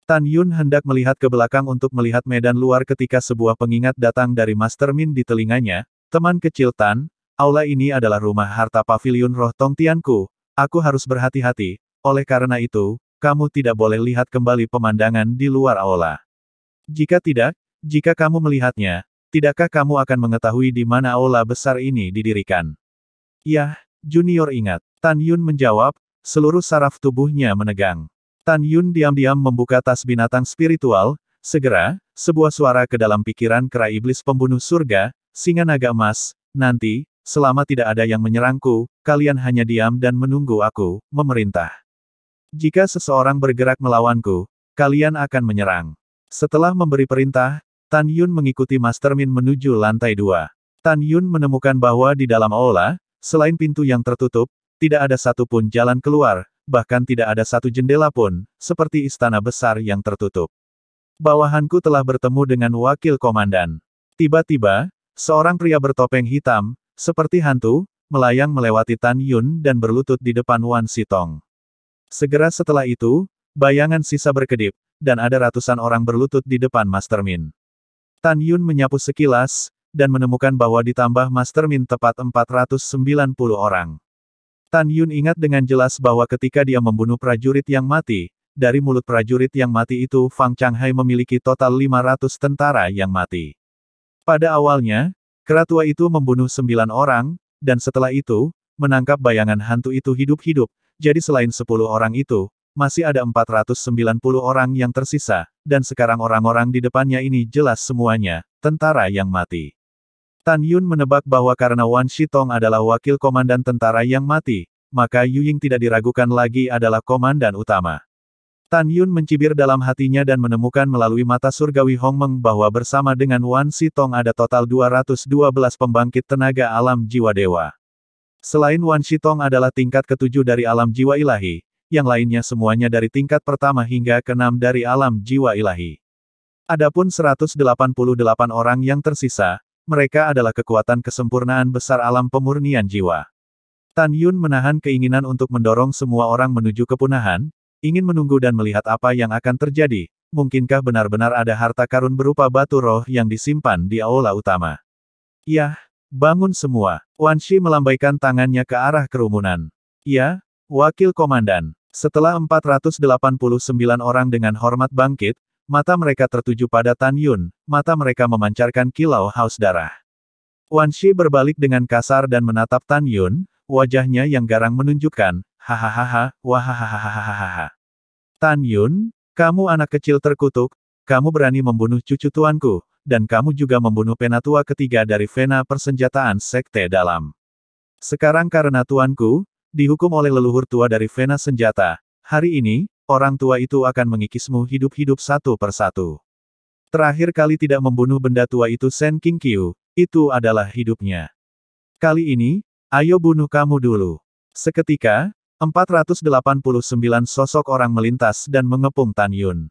Tan Yun hendak melihat ke belakang untuk melihat medan luar ketika sebuah pengingat datang dari Master Min di telinganya, teman kecil Tan, aula ini adalah rumah harta paviliun roh Tongtianku, aku harus berhati-hati, oleh karena itu, kamu tidak boleh lihat kembali pemandangan di luar aula. Jika tidak, jika kamu melihatnya, tidakkah kamu akan mengetahui di mana aula besar ini didirikan? Yah, junior ingat. Tan Yun menjawab, seluruh saraf tubuhnya menegang. Tan Yun diam-diam membuka tas binatang spiritual, segera, sebuah suara ke dalam pikiran kera iblis pembunuh surga, singa naga emas, nanti, selama tidak ada yang menyerangku, kalian hanya diam dan menunggu aku, memerintah. Jika seseorang bergerak melawanku, kalian akan menyerang. Setelah memberi perintah, Tan Yun mengikuti Master Min menuju lantai 2. Tan Yun menemukan bahwa di dalam aula, selain pintu yang tertutup, tidak ada satupun jalan keluar, bahkan tidak ada satu jendela pun, seperti istana besar yang tertutup. Bawahanku telah bertemu dengan wakil komandan. Tiba-tiba, seorang pria bertopeng hitam, seperti hantu, melayang melewati Tan Yun dan berlutut di depan Wan Xitong. Segera setelah itu, bayangan sisa berkedip, dan ada ratusan orang berlutut di depan Master Min. Tan Yun menyapu sekilas, dan menemukan bahwa ditambah Master Min tepat 490 orang. Tan Yun ingat dengan jelas bahwa ketika dia membunuh prajurit yang mati, dari mulut prajurit yang mati itu Fang Changhai memiliki total 500 tentara yang mati. Pada awalnya, kera tua itu membunuh 9 orang, dan setelah itu, menangkap bayangan hantu itu hidup-hidup, jadi selain 10 orang itu, masih ada 490 orang yang tersisa, dan sekarang orang-orang di depannya ini jelas semuanya, tentara yang mati. Tan Yun menebak bahwa karena Wan Xitong adalah wakil komandan tentara yang mati, maka Yu Ying tidak diragukan lagi adalah komandan utama. Tan Yun mencibir dalam hatinya dan menemukan melalui mata surgawi Hongmeng bahwa bersama dengan Wan Xitong ada total 212 pembangkit tenaga alam jiwa dewa. Selain Wan Xitong adalah tingkat ke-7 dari alam jiwa ilahi, yang lainnya semuanya dari tingkat pertama hingga ke-6 dari alam jiwa ilahi. Adapun 188 orang yang tersisa, mereka adalah kekuatan kesempurnaan besar alam pemurnian jiwa. Tan Yun menahan keinginan untuk mendorong semua orang menuju kepunahan, ingin menunggu dan melihat apa yang akan terjadi, mungkinkah benar-benar ada harta karun berupa batu roh yang disimpan di aula utama. Yah, bangun semua. Wan Shi melambaikan tangannya ke arah kerumunan. Ya, wakil komandan. Setelah 489 orang dengan hormat bangkit, mata mereka tertuju pada Tan Yun, mata mereka memancarkan kilau haus darah. Wan Shi berbalik dengan kasar dan menatap Tan Yun, wajahnya yang garang menunjukkan, hahaha, wahahahahaha. Tan Yun, kamu anak kecil terkutuk, kamu berani membunuh cucu tuanku, dan kamu juga membunuh penatua ketiga dari Vena persenjataan Sekte Dalam. Sekarang karena tuanku, dihukum oleh leluhur tua dari Vena senjata, hari ini, orang tua itu akan mengikismu hidup-hidup satu persatu. Terakhir kali tidak membunuh benda tua itu Sen King Qiu, itu adalah hidupnya. Kali ini, ayo bunuh kamu dulu. Seketika, 489 sosok orang melintas dan mengepung Tan Yun.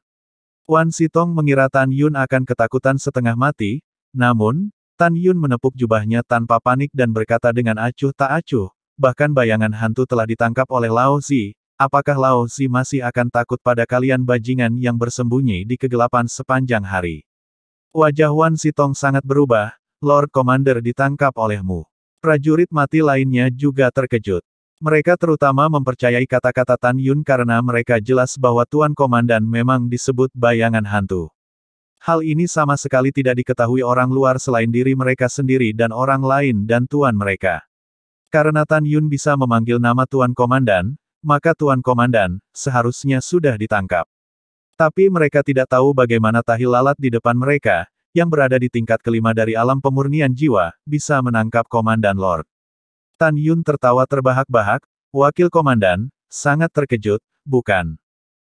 Wan Xitong mengira Tan Yun akan ketakutan setengah mati, namun, Tan Yun menepuk jubahnya tanpa panik dan berkata dengan acuh tak acuh, bahkan bayangan hantu telah ditangkap oleh Lao Zi, apakah Lao Zi masih akan takut pada kalian bajingan yang bersembunyi di kegelapan sepanjang hari? Wajah Wan Xitong sangat berubah, Lord Commander ditangkap olehmu. Prajurit mati lainnya juga terkejut. Mereka terutama mempercayai kata-kata Tan Yun karena mereka jelas bahwa Tuan Komandan memang disebut bayangan hantu. Hal ini sama sekali tidak diketahui orang luar selain diri mereka sendiri dan orang lain dan Tuan mereka. Karena Tan Yun bisa memanggil nama Tuan Komandan, maka Tuan Komandan seharusnya sudah ditangkap. Tapi mereka tidak tahu bagaimana tahi lalat di depan mereka, yang berada di tingkat kelima dari alam pemurnian jiwa, bisa menangkap Komandan Lord. Tan Yun tertawa terbahak-bahak, wakil komandan, sangat terkejut, bukan?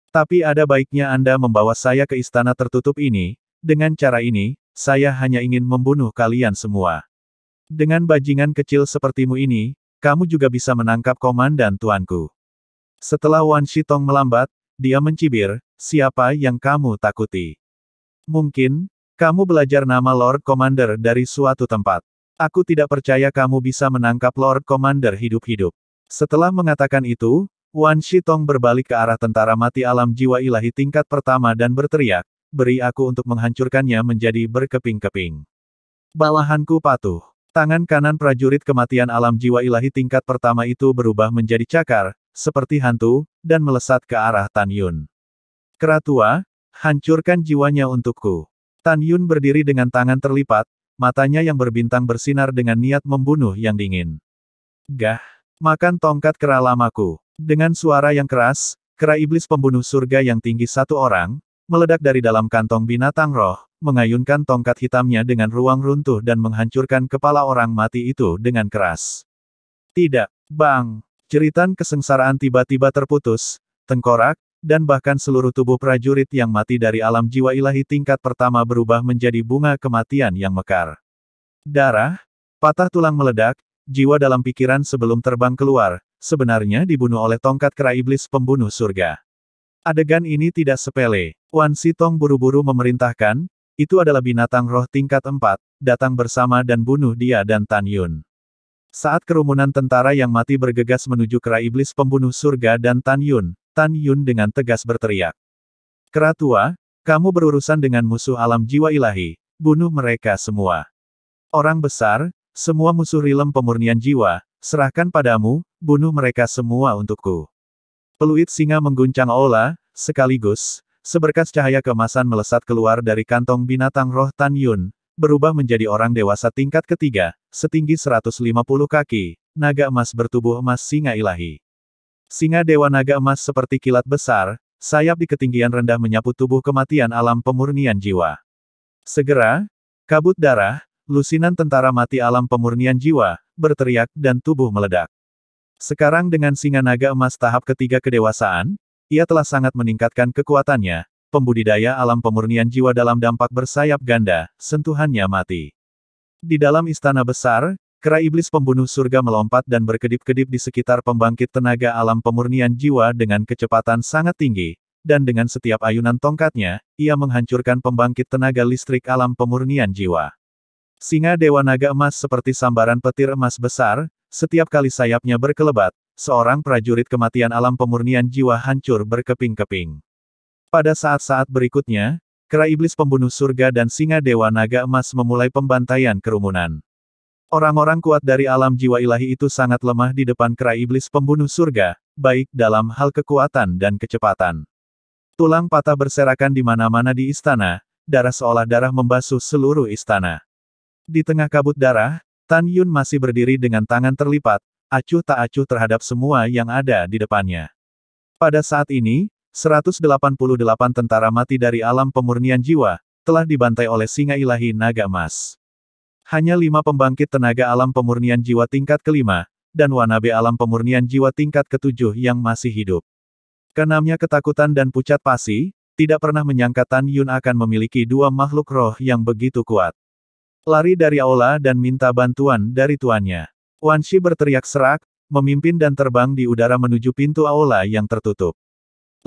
Tapi ada baiknya Anda membawa saya ke istana tertutup ini, dengan cara ini, saya hanya ingin membunuh kalian semua. Dengan bajingan kecil sepertimu ini, kamu juga bisa menangkap komandan tuanku. Setelah Wan Xitong melambat, dia mencibir, siapa yang kamu takuti? Mungkin, kamu belajar nama Lord Commander dari suatu tempat. Aku tidak percaya kamu bisa menangkap Lord Commander hidup-hidup. Setelah mengatakan itu, Wan Xitong berbalik ke arah tentara mati alam jiwa ilahi tingkat pertama dan berteriak, beri aku untuk menghancurkannya menjadi berkeping-keping. Bawahanku patuh. Tangan kanan prajurit kematian alam jiwa ilahi tingkat pertama itu berubah menjadi cakar, seperti hantu, dan melesat ke arah Tan Yun. Kera tua, hancurkan jiwanya untukku. Tan Yun berdiri dengan tangan terlipat, matanya yang berbintang bersinar dengan niat membunuh yang dingin. Gah! Makan tongkat kera lamaku. Dengan suara yang keras, kera iblis pembunuh surga yang tinggi satu orang, meledak dari dalam kantong binatang roh, mengayunkan tongkat hitamnya dengan ruang runtuh dan menghancurkan kepala orang mati itu dengan keras. Tidak, bang! Jeritan kesengsaraan tiba-tiba terputus, tengkorak, dan bahkan seluruh tubuh prajurit yang mati dari alam jiwa ilahi tingkat pertama berubah menjadi bunga kematian yang mekar. Darah, patah tulang meledak, jiwa dalam pikiran sebelum terbang keluar, sebenarnya dibunuh oleh tongkat kera iblis pembunuh surga. Adegan ini tidak sepele. Wan Sitong buru-buru memerintahkan, itu adalah binatang roh tingkat 4, datang bersama dan bunuh dia dan Tan Yun. Saat kerumunan tentara yang mati bergegas menuju kera iblis pembunuh surga dan Tan Yun dengan tegas berteriak. Kera tua, kamu berurusan dengan musuh alam jiwa ilahi, bunuh mereka semua. Orang besar, semua musuh rilem pemurnian jiwa, serahkan padamu, bunuh mereka semua untukku. Peluit singa mengguncang aula, sekaligus, seberkas cahaya keemasan melesat keluar dari kantong binatang roh Tan Yun, berubah menjadi orang dewasa tingkat ketiga, setinggi 150 kaki, naga emas bertubuh emas singa ilahi. Singa dewa naga emas seperti kilat besar, sayap di ketinggian rendah menyapu tubuh kematian alam pemurnian jiwa. Segera, kabut darah, lusinan tentara mati alam pemurnian jiwa, berteriak dan tubuh meledak. Sekarang dengan singa naga emas tahap ketiga kedewasaan, ia telah sangat meningkatkan kekuatannya, pembudidaya alam pemurnian jiwa dalam dampak bersayap ganda, sentuhannya mati. Di dalam istana besar, kera iblis pembunuh surga melompat dan berkedip-kedip di sekitar pembangkit tenaga alam pemurnian jiwa dengan kecepatan sangat tinggi, dan dengan setiap ayunan tongkatnya, ia menghancurkan pembangkit tenaga listrik alam pemurnian jiwa. Singa dewa naga emas seperti sambaran petir emas besar, setiap kali sayapnya berkelebat, seorang prajurit kematian alam pemurnian jiwa hancur berkeping-keping. Pada saat-saat berikutnya, kera iblis pembunuh surga dan singa dewa naga emas memulai pembantaian kerumunan. Orang-orang kuat dari alam jiwa ilahi itu sangat lemah di depan kera iblis pembunuh surga, baik dalam hal kekuatan dan kecepatan. Tulang patah berserakan di mana-mana di istana, darah seolah darah membasuh seluruh istana. Di tengah kabut darah, Tan Yun masih berdiri dengan tangan terlipat, acuh tak acuh terhadap semua yang ada di depannya. Pada saat ini, 188 tentara mati dari alam pemurnian jiwa, telah dibantai oleh singa ilahi naga emas. Hanya 5 pembangkit tenaga alam pemurnian jiwa tingkat kelima, dan wanabe alam pemurnian jiwa tingkat ketujuh yang masih hidup. Keenamnya ketakutan dan pucat pasi, tidak pernah menyangka Tan Yun akan memiliki 2 makhluk roh yang begitu kuat. Lari dari aula dan minta bantuan dari tuannya. Wan Shi berteriak serak, memimpin dan terbang di udara menuju pintu aula yang tertutup.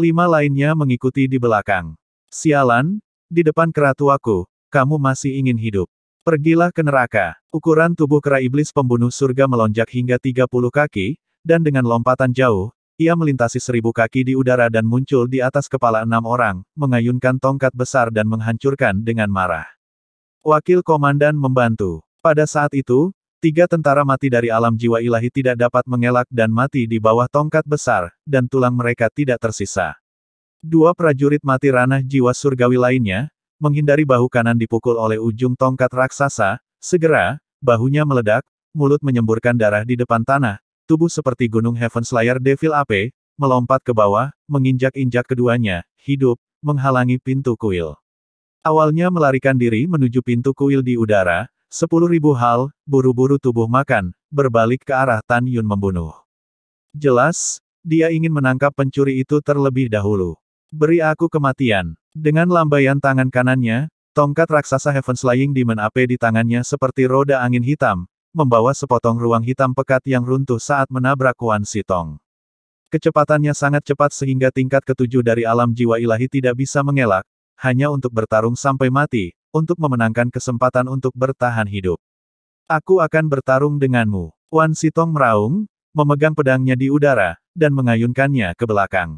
5 lainnya mengikuti di belakang. Sialan, di depan kera tuaku, kamu masih ingin hidup. Pergilah ke neraka. Ukuran tubuh kera iblis pembunuh surga melonjak hingga 30 kaki, dan dengan lompatan jauh, ia melintasi 1000 kaki di udara dan muncul di atas kepala 6 orang, mengayunkan tongkat besar dan menghancurkan dengan marah. Wakil komandan membantu. Pada saat itu, 3 tentara mati dari alam jiwa ilahi tidak dapat mengelak dan mati di bawah tongkat besar, dan tulang mereka tidak tersisa. 2 prajurit mati ranah jiwa surgawi lainnya, menghindari bahu kanan dipukul oleh ujung tongkat raksasa, segera, bahunya meledak, mulut menyemburkan darah di depan tanah, tubuh seperti gunung Heaven Slayer Devil Ape, melompat ke bawah, menginjak-injak keduanya, hidup, menghalangi pintu kuil. Awalnya melarikan diri menuju pintu kuil di udara, 10.000 hal, buru-buru tubuh makan, berbalik ke arah Tan Yun membunuh. Jelas, dia ingin menangkap pencuri itu terlebih dahulu. Beri aku kematian. Dengan lambaian tangan kanannya, tongkat raksasa Heaven Slaying Demon Ape di tangannya seperti roda angin hitam, membawa sepotong ruang hitam pekat yang runtuh saat menabrak Wan Sitong. Kecepatannya sangat cepat sehingga tingkat ketujuh dari alam jiwa ilahi tidak bisa mengelak, hanya untuk bertarung sampai mati, untuk memenangkan kesempatan untuk bertahan hidup. Aku akan bertarung denganmu. Wan Sitong meraung, memegang pedangnya di udara, dan mengayunkannya ke belakang.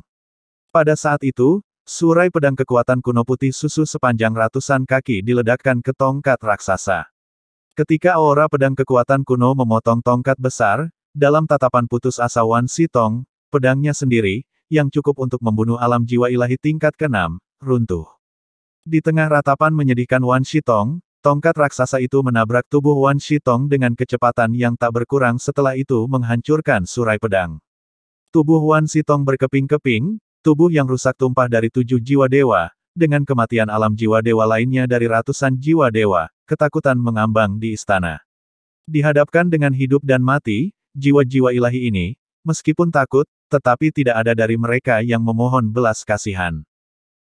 Pada saat itu, surai pedang kekuatan kuno putih susu sepanjang ratusan kaki diledakkan ke tongkat raksasa. Ketika aura pedang kekuatan kuno memotong tongkat besar, dalam tatapan putus asa Wan Sitong, pedangnya sendiri, yang cukup untuk membunuh alam jiwa ilahi tingkat ke-6, runtuh. Di tengah ratapan menyedihkan Wan Sitong, tongkat raksasa itu menabrak tubuh Wan Sitong dengan kecepatan yang tak berkurang setelah itu menghancurkan surai pedang. Tubuh Wan Sitong berkeping-keping, Tubuh yang rusak tumpah dari 7 jiwa dewa, dengan kematian alam jiwa dewa lainnya dari ratusan jiwa dewa, ketakutan mengambang di istana. Dihadapkan dengan hidup dan mati, jiwa-jiwa ilahi ini, meskipun takut, tetapi tidak ada dari mereka yang memohon belas kasihan.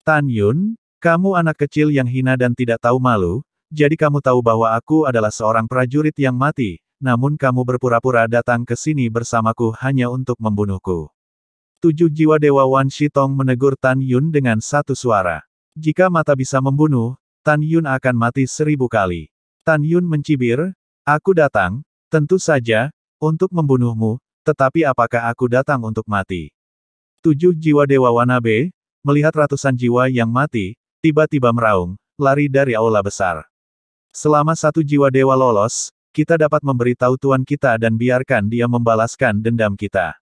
Tan Yun, kamu anak kecil yang hina dan tidak tahu malu, jadi kamu tahu bahwa aku adalah seorang prajurit yang mati, namun kamu berpura-pura datang ke sini bersamaku hanya untuk membunuhku. 7 jiwa dewa Wan Shitong menegur Tan Yun dengan satu suara. Jika mata bisa membunuh, Tan Yun akan mati 1000 kali. Tan Yun mencibir, aku datang, tentu saja, untuk membunuhmu, tetapi apakah aku datang untuk mati? 7 jiwa dewa Wanabe, melihat ratusan jiwa yang mati, tiba-tiba meraung, lari dari aula besar. Selama 1 jiwa dewa lolos, kita dapat memberitahu tuan kita dan biarkan dia membalaskan dendam kita.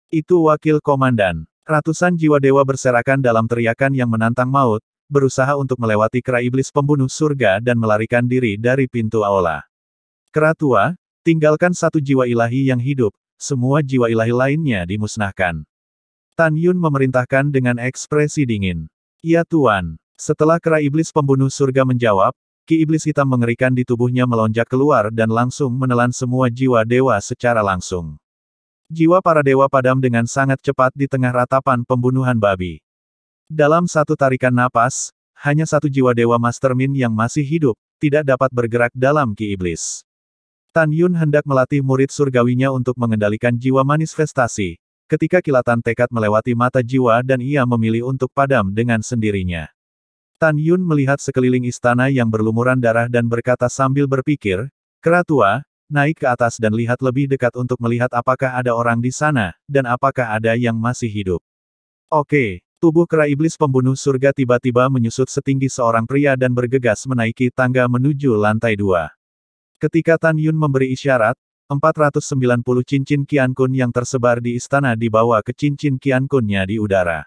Itu wakil komandan. Ratusan jiwa dewa berserakan dalam teriakan yang menantang maut, berusaha untuk melewati kera iblis pembunuh surga dan melarikan diri dari pintu aula. Kera tua, tinggalkan 1 jiwa ilahi yang hidup, semua jiwa ilahi lainnya dimusnahkan. Tan Yun memerintahkan dengan ekspresi dingin. Ya Tuan. Setelah kera iblis pembunuh surga menjawab, ki iblis hitam mengerikan di tubuhnya melonjak keluar dan langsung menelan semua jiwa dewa secara langsung. Jiwa para dewa padam dengan sangat cepat di tengah ratapan pembunuhan babi. Dalam satu tarikan napas, hanya 1 jiwa dewa Mastermind yang masih hidup, tidak dapat bergerak dalam ki iblis. Tan Yun hendak melatih murid surgawinya untuk mengendalikan jiwa manifestasi, ketika kilatan tekad melewati mata jiwa dan ia memilih untuk padam dengan sendirinya. Tan Yun melihat sekeliling istana yang berlumuran darah dan berkata sambil berpikir, kera tua, naik ke atas dan lihat lebih dekat untuk melihat apakah ada orang di sana, dan apakah ada yang masih hidup. Oke, tubuh kera iblis pembunuh surga tiba-tiba menyusut setinggi seorang pria dan bergegas menaiki tangga menuju lantai 2. Ketika Tan Yun memberi isyarat, 490 cincin Qiankun yang tersebar di istana dibawa ke cincin Qiankunnya di udara.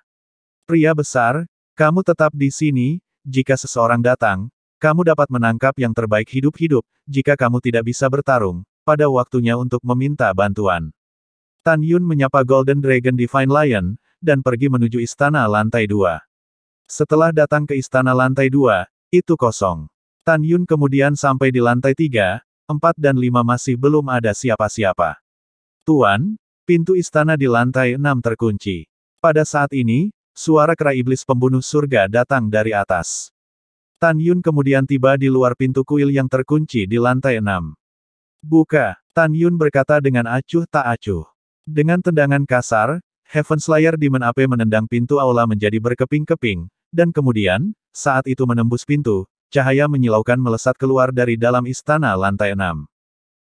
Pria besar, kamu tetap di sini, jika seseorang datang, kamu dapat menangkap yang terbaik hidup-hidup, jika kamu tidak bisa bertarung, pada waktunya untuk meminta bantuan. Tan Yun menyapa Golden Dragon Divine Lion, dan pergi menuju istana lantai 2. Setelah datang ke istana lantai 2, itu kosong. Tan Yun kemudian sampai di lantai 3, 4 dan 5 masih belum ada siapa-siapa. Tuan, pintu istana di lantai 6 terkunci. Pada saat ini, suara kera iblis pembunuh surga datang dari atas. Tan Yun kemudian tiba di luar pintu kuil yang terkunci di lantai 6. Buka, Tan Yun berkata dengan acuh tak acuh. Dengan tendangan kasar, Heaven Slayer Demon Ape menendang pintu aula menjadi berkeping-keping, dan kemudian, saat itu menembus pintu, cahaya menyilaukan melesat keluar dari dalam istana lantai 6.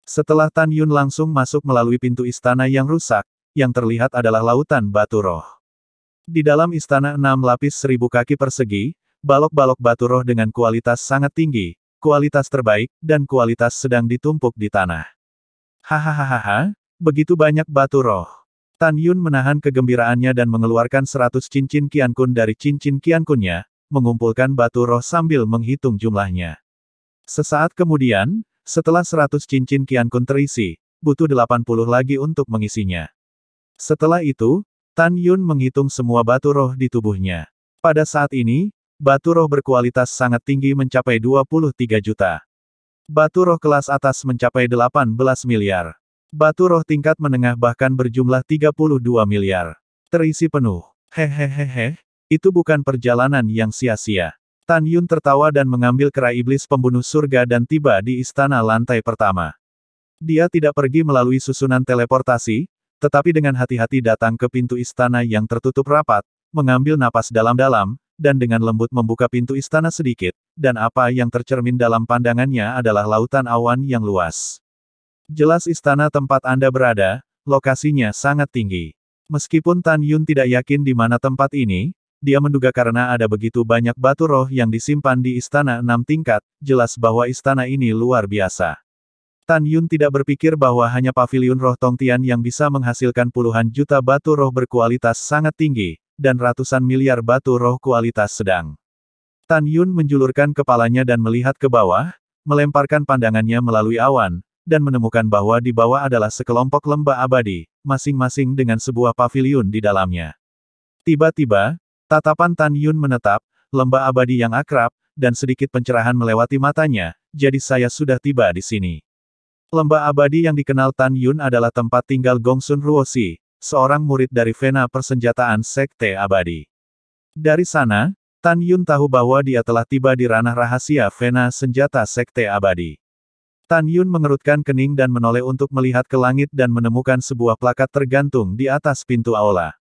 Setelah Tan Yun langsung masuk melalui pintu istana yang rusak, yang terlihat adalah lautan batu roh. Di dalam istana 6 lapis 1000 kaki persegi, balok-balok batu roh dengan kualitas sangat tinggi, kualitas terbaik, dan kualitas sedang ditumpuk di tanah. Hahaha, begitu banyak batu roh. Tan Yun menahan kegembiraannya dan mengeluarkan 100 cincin Qiankun dari cincin Qiankunnya, mengumpulkan batu roh sambil menghitung jumlahnya. Sesaat kemudian, setelah 100 cincin Qiankun terisi, butuh 80 lagi untuk mengisinya. Setelah itu, Tan Yun menghitung semua batu roh di tubuhnya. Pada saat ini, batu roh berkualitas sangat tinggi mencapai 23 juta. Batu roh kelas atas mencapai 18 miliar. Batu roh tingkat menengah bahkan berjumlah 32 miliar. Terisi penuh. Hehehehe. Itu bukan perjalanan yang sia-sia. Tan Yun tertawa dan mengambil kera iblis pembunuh surga dan tiba di istana lantai pertama. Dia tidak pergi melalui susunan teleportasi, tetapi dengan hati-hati datang ke pintu istana yang tertutup rapat, mengambil napas dalam-dalam, dan dengan lembut membuka pintu istana sedikit, dan apa yang tercermin dalam pandangannya adalah lautan awan yang luas. Jelas istana tempat Anda berada, lokasinya sangat tinggi. Meskipun Tan Yun tidak yakin di mana tempat ini, dia menduga karena ada begitu banyak batu roh yang disimpan di istana 6 tingkat, jelas bahwa istana ini luar biasa. Tan Yun tidak berpikir bahwa hanya paviliun roh Tongtian yang bisa menghasilkan puluhan juta batu roh berkualitas sangat tinggi, dan ratusan miliar batu roh kualitas sedang. Tan Yun menjulurkan kepalanya dan melihat ke bawah, melemparkan pandangannya melalui awan, dan menemukan bahwa di bawah adalah sekelompok lembah abadi, masing-masing dengan sebuah paviliun di dalamnya. Tiba-tiba, tatapan Tan Yun menetap, lembah abadi yang akrab, dan sedikit pencerahan melewati matanya, jadi saya sudah tiba di sini. Lembah abadi yang dikenal Tan Yun adalah tempat tinggal Gongsun Ruoshi, seorang murid dari Vena Persenjataan Sekte Abadi. Dari sana, Tan Yun tahu bahwa dia telah tiba di ranah rahasia Vena Senjata Sekte Abadi. Tan Yun mengerutkan kening dan menoleh untuk melihat ke langit dan menemukan sebuah plakat tergantung di atas pintu aula.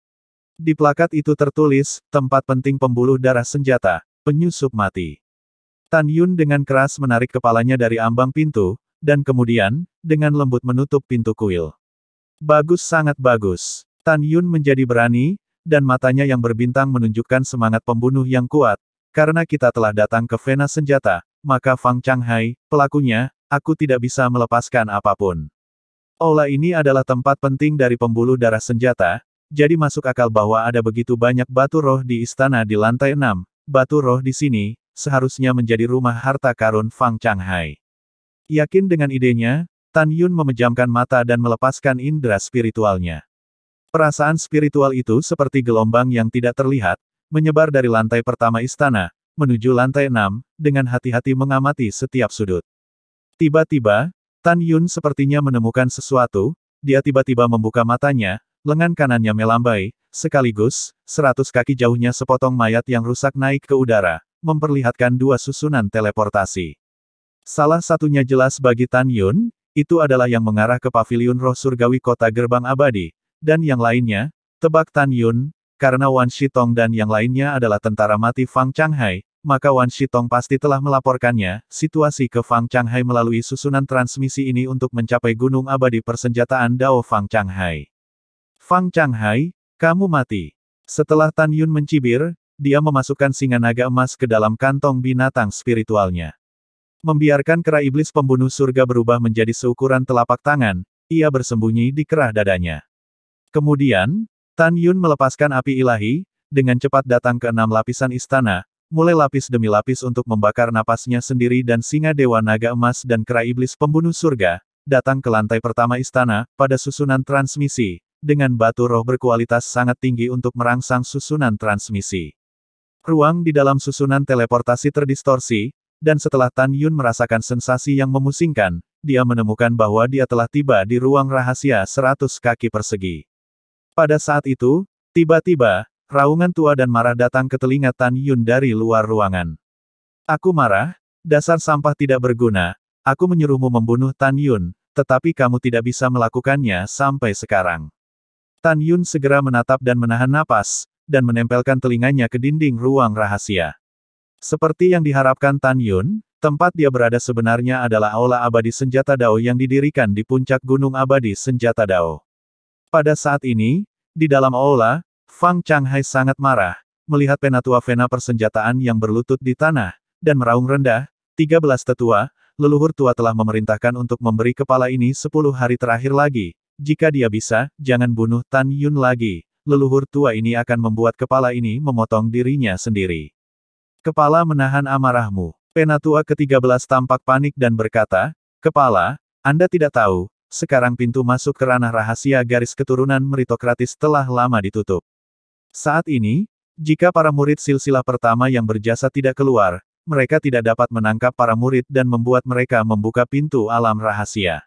Di plakat itu tertulis, tempat penting pembuluh darah senjata, penyusup mati. Tan Yun dengan keras menarik kepalanya dari ambang pintu, dan kemudian, dengan lembut menutup pintu kuil. Bagus, sangat bagus. Tan Yun menjadi berani, dan matanya yang berbintang menunjukkan semangat pembunuh yang kuat. Karena kita telah datang ke Vena Senjata, maka Fang Changhai, pelakunya, aku tidak bisa melepaskan apapun. Aula ini adalah tempat penting dari pembuluh darah senjata, jadi masuk akal bahwa ada begitu banyak batu roh di istana di lantai 6. Batu roh di sini, seharusnya menjadi rumah harta karun Fang Changhai. Yakin dengan idenya, Tan Yun memejamkan mata dan melepaskan indera spiritualnya. Perasaan spiritual itu seperti gelombang yang tidak terlihat, menyebar dari lantai pertama istana, menuju lantai 6, dengan hati-hati mengamati setiap sudut. Tiba-tiba, Tan Yun sepertinya menemukan sesuatu, dia tiba-tiba membuka matanya, lengan kanannya melambai, sekaligus, 100 kaki jauhnya sepotong mayat yang rusak naik ke udara, memperlihatkan dua susunan teleportasi. Salah satunya jelas bagi Tan Yun, itu adalah yang mengarah ke paviliun roh surgawi kota gerbang abadi, dan yang lainnya, tebak Tan Yun, karena Wan Shitong dan yang lainnya adalah tentara mati Fang Changhai, maka Wan Shitong pasti telah melaporkannya, situasi ke Fang Changhai melalui susunan transmisi ini untuk mencapai gunung abadi persenjataan Dao Fang Changhai. Fang Changhai, kamu mati. Setelah Tan Yun mencibir, dia memasukkan singa naga emas ke dalam kantong binatang spiritualnya. Membiarkan kera iblis pembunuh surga berubah menjadi seukuran telapak tangan, ia bersembunyi di kerah dadanya. Kemudian, Tan Yun melepaskan api ilahi, dengan cepat datang ke 6 lapisan istana, mulai lapis demi lapis untuk membakar napasnya sendiri dan singa dewa naga emas dan kera iblis pembunuh surga, datang ke lantai pertama istana, pada susunan transmisi, dengan batu roh berkualitas sangat tinggi untuk merangsang susunan transmisi. Ruang di dalam susunan teleportasi terdistorsi, dan setelah Tan Yun merasakan sensasi yang memusingkan, dia menemukan bahwa dia telah tiba di ruang rahasia 100 kaki persegi. Pada saat itu, tiba-tiba, raungan tua dan marah datang ke telinga Tan Yun dari luar ruangan. Aku marah, dasar sampah tidak berguna, aku menyuruhmu membunuh Tan Yun, tetapi kamu tidak bisa melakukannya sampai sekarang. Tan Yun segera menatap dan menahan napas, dan menempelkan telinganya ke dinding ruang rahasia. Seperti yang diharapkan Tan Yun, tempat dia berada sebenarnya adalah aula abadi senjata Dao yang didirikan di puncak gunung abadi senjata Dao. Pada saat ini, di dalam aula, Fang Changhai sangat marah, melihat penatua Vena persenjataan yang berlutut di tanah, dan meraung rendah, 13 tetua, leluhur tua telah memerintahkan untuk memberi kepala ini 10 hari terakhir lagi. Jika dia bisa, jangan bunuh Tan Yun lagi, leluhur tua ini akan membuat kepala ini memotong dirinya sendiri. Kepala menahan amarahmu. Penatua ke-13 tampak panik dan berkata, Kepala, Anda tidak tahu, sekarang pintu masuk ke ranah rahasia garis keturunan meritokratis telah lama ditutup. Saat ini, jika para murid silsilah pertama yang berjasa tidak keluar, mereka tidak dapat menangkap para murid dan membuat mereka membuka pintu alam rahasia.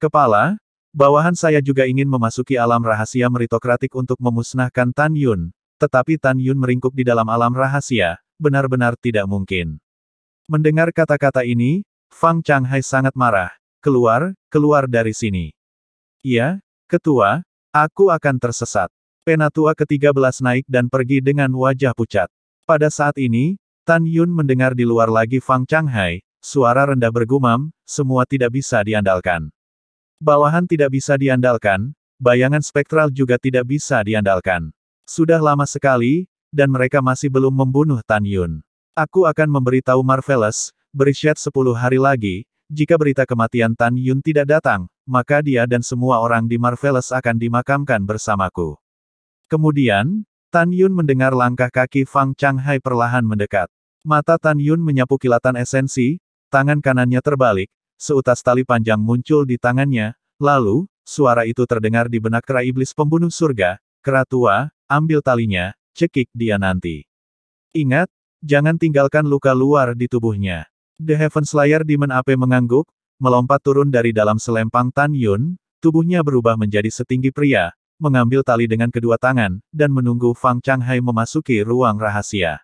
Kepala, bawahan saya juga ingin memasuki alam rahasia meritokratik untuk memusnahkan Tan Yun, tetapi Tan Yun meringkuk di dalam alam rahasia, benar-benar tidak mungkin. Mendengar kata-kata ini, Fang Changhai sangat marah. Keluar, keluar dari sini. Iya, ketua, aku akan tersesat. Penatua ke-13 naik dan pergi dengan wajah pucat. Pada saat ini, Tan Yun mendengar di luar lagi Fang Changhai, suara rendah bergumam, semua tidak bisa diandalkan. Bawahan tidak bisa diandalkan, bayangan spektral juga tidak bisa diandalkan. Sudah lama sekali, dan mereka masih belum membunuh Tan Yun. Aku akan memberitahu Marvelous, beri Shed 10 hari lagi, jika berita kematian Tan Yun tidak datang, maka dia dan semua orang di Marvelous akan dimakamkan bersamaku. Kemudian, Tan Yun mendengar langkah kaki Fang Changhai perlahan mendekat. Mata Tan Yun menyapu kilatan esensi, tangan kanannya terbalik, seutas tali panjang muncul di tangannya, lalu, suara itu terdengar di benak kera iblis pembunuh surga, kera tua, ambil talinya, cekik dia nanti. Ingat, jangan tinggalkan luka luar di tubuhnya. The Heaven Slayer Demon Ape mengangguk, melompat turun dari dalam selempang Tan Yun, tubuhnya berubah menjadi setinggi pria, mengambil tali dengan kedua tangan, dan menunggu Fang Changhai memasuki ruang rahasia.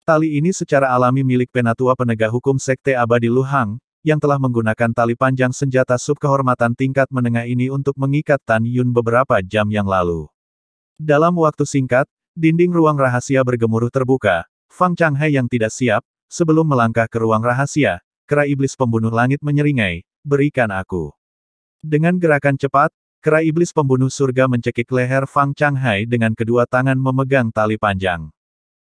Tali ini secara alami milik penatua penegak hukum Sekte Abadi Luhang, yang telah menggunakan tali panjang senjata sub kehormatan tingkat menengah ini untuk mengikat Tan Yun beberapa jam yang lalu. Dalam waktu singkat, dinding ruang rahasia bergemuruh terbuka. Fang Changhai yang tidak siap, sebelum melangkah ke ruang rahasia, kera iblis pembunuh langit menyeringai, "Berikan aku." Dengan gerakan cepat, kera iblis pembunuh surga mencekik leher Fang Changhai dengan kedua tangan memegang tali panjang.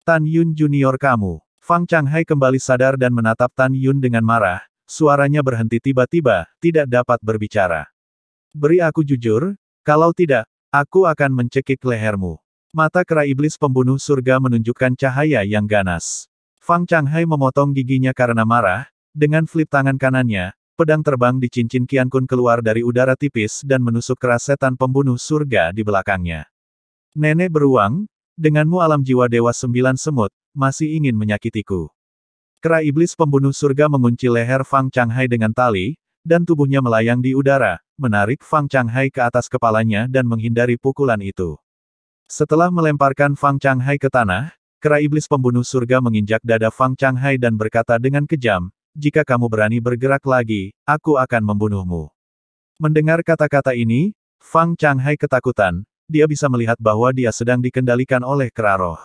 "Tan Yun Junior kamu." Fang Changhai kembali sadar dan menatap Tan Yun dengan marah, suaranya berhenti tiba-tiba, tidak dapat berbicara. "Beri aku jujur, kalau tidak, aku akan mencekik lehermu." Mata kera iblis pembunuh surga menunjukkan cahaya yang ganas. Fang Changhai memotong giginya karena marah, dengan flip tangan kanannya, pedang terbang di cincin Qian Kun keluar dari udara tipis dan menusuk keras setan pembunuh surga di belakangnya. "Nenek beruang, denganmu alam jiwa Dewa Sembilan Semut, masih ingin menyakitiku." Kera iblis pembunuh surga mengunci leher Fang Changhai dengan tali, dan tubuhnya melayang di udara, menarik Fang Changhai ke atas kepalanya dan menghindari pukulan itu. Setelah melemparkan Fang Changhai ke tanah, kera iblis pembunuh surga menginjak dada Fang Changhai dan berkata dengan kejam, "Jika kamu berani bergerak lagi, aku akan membunuhmu." Mendengar kata-kata ini, Fang Changhai ketakutan, dia bisa melihat bahwa dia sedang dikendalikan oleh kera roh.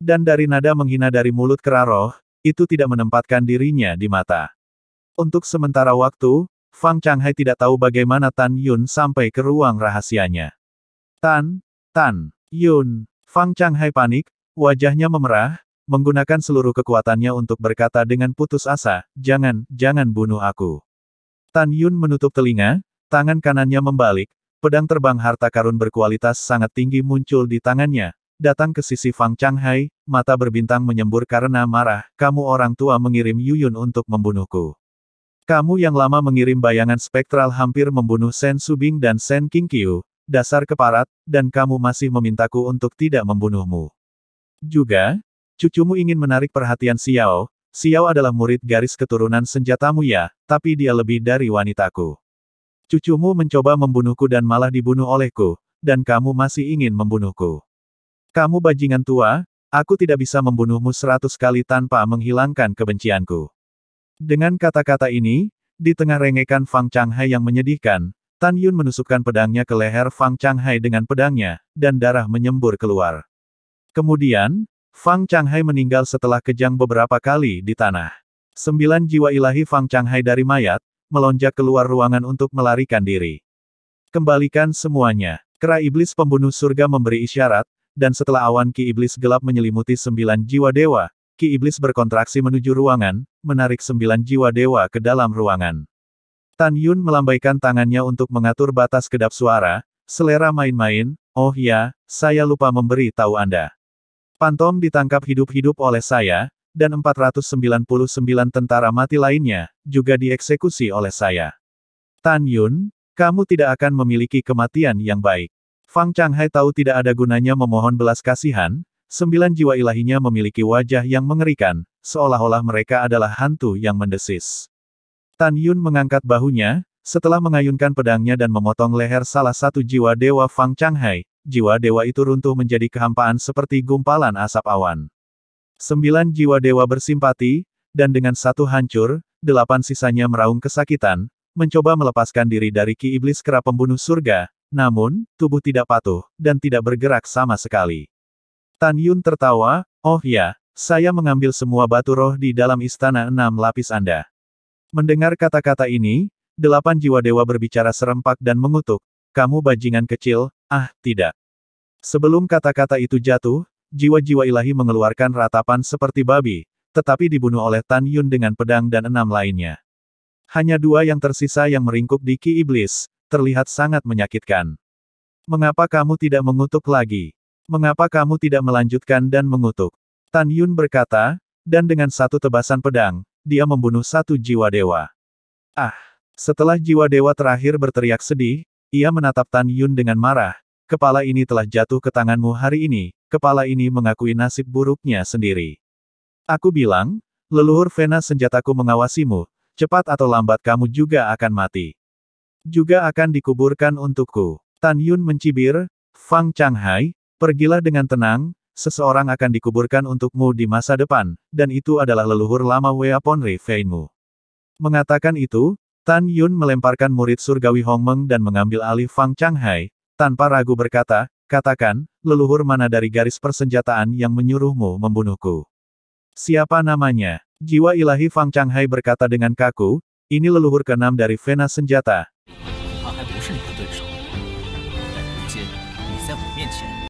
Dan dari nada menghina dari mulut kera roh, itu tidak menempatkan dirinya di mata. Untuk sementara waktu, Fang Changhai tidak tahu bagaimana Tan Yun sampai ke ruang rahasianya. Tan Yun. Fang Changhai panik, wajahnya memerah, menggunakan seluruh kekuatannya untuk berkata dengan putus asa, jangan bunuh aku." Tan Yun menutup telinga, tangan kanannya membalik, pedang terbang harta karun berkualitas sangat tinggi muncul di tangannya, datang ke sisi Fang Changhai, mata berbintang menyembur karena marah, "Kamu orang tua mengirim Yuyun untuk membunuhku. Kamu yang lama mengirim bayangan spektral hampir membunuh Sen Subing dan Sen Qingqiu, dasar keparat, dan kamu masih memintaku untuk tidak membunuhmu. Juga, cucumu ingin menarik perhatian Xiao. Xiao adalah murid garis keturunan senjatamu ya, tapi dia lebih dari wanitaku. Cucumu mencoba membunuhku dan malah dibunuh olehku, dan kamu masih ingin membunuhku. Kamu bajingan tua, aku tidak bisa membunuhmu 100 kali tanpa menghilangkan kebencianku." Dengan kata-kata ini, di tengah rengekan Fang Changhai yang menyedihkan, Tan Yun menusukkan pedangnya ke leher Fang Changhai dengan pedangnya, dan darah menyembur keluar. Kemudian, Fang Changhai meninggal setelah kejang beberapa kali di tanah. 9 jiwa ilahi Fang Changhai dari mayat, melonjak keluar ruangan untuk melarikan diri. "Kembalikan semuanya." Kera iblis pembunuh surga memberi isyarat, dan setelah awan ki iblis gelap menyelimuti 9 jiwa dewa, ki iblis berkontraksi menuju ruangan, menarik 9 jiwa dewa ke dalam ruangan. Tan Yun melambaikan tangannya untuk mengatur batas kedap suara, "Selera main-main, oh ya, saya lupa memberi tahu Anda. Pantom ditangkap hidup-hidup oleh saya, dan 499 tentara mati lainnya, juga dieksekusi oleh saya. Tan Yun, kamu tidak akan memiliki kematian yang baik." Fang Changhai tahu tidak ada gunanya memohon belas kasihan, 9 jiwa ilahinya memiliki wajah yang mengerikan, seolah-olah mereka adalah hantu yang mendesis. Tan Yun mengangkat bahunya, setelah mengayunkan pedangnya dan memotong leher salah satu jiwa dewa Fang Changhai, jiwa dewa itu runtuh menjadi kehampaan seperti gumpalan asap awan. 9 jiwa dewa bersimpati, dan dengan satu hancur, 8 sisanya meraung kesakitan, mencoba melepaskan diri dari ki iblis kera pembunuh surga, namun, tubuh tidak patuh, dan tidak bergerak sama sekali. Tan Yun tertawa, "Oh ya, saya mengambil semua batu roh di dalam istana 6 lapis Anda." Mendengar kata-kata ini, 8 jiwa dewa berbicara serempak dan mengutuk, "Kamu bajingan kecil, tidak." Sebelum kata-kata itu jatuh, jiwa-jiwa ilahi mengeluarkan ratapan seperti babi, tetapi dibunuh oleh Tan Yun dengan pedang dan 6 lainnya. Hanya 2 yang tersisa yang meringkuk di ki iblis, terlihat sangat menyakitkan. "Mengapa kamu tidak mengutuk lagi? Mengapa kamu tidak melanjutkan dan mengutuk?" Tan Yun berkata, dan dengan satu tebasan pedang, dia membunuh 1 jiwa dewa. Setelah jiwa dewa terakhir berteriak sedih, ia menatap Tan Yun dengan marah, kepala ini telah jatuh ke tanganmu hari ini, kepala ini mengakui nasib buruknya sendiri. Aku bilang, leluhur Vena senjataku mengawasimu, cepat atau lambat kamu juga akan mati. Juga akan dikuburkan untukku. Tan Yun mencibir, Fang Changhai, pergilah dengan tenang, seseorang akan dikuburkan untukmu di masa depan, dan itu adalah leluhur lama Weaponry Feinmu. Mengatakan itu, Tan Yun melemparkan murid surgawi Hongmeng dan mengambil alih Fang Changhai, tanpa ragu berkata, katakan, leluhur mana dari garis persenjataan yang menyuruhmu membunuhku? Siapa namanya? Jiwa ilahi Fang Changhai berkata dengan kaku, ini leluhur keenam dari Vena senjata,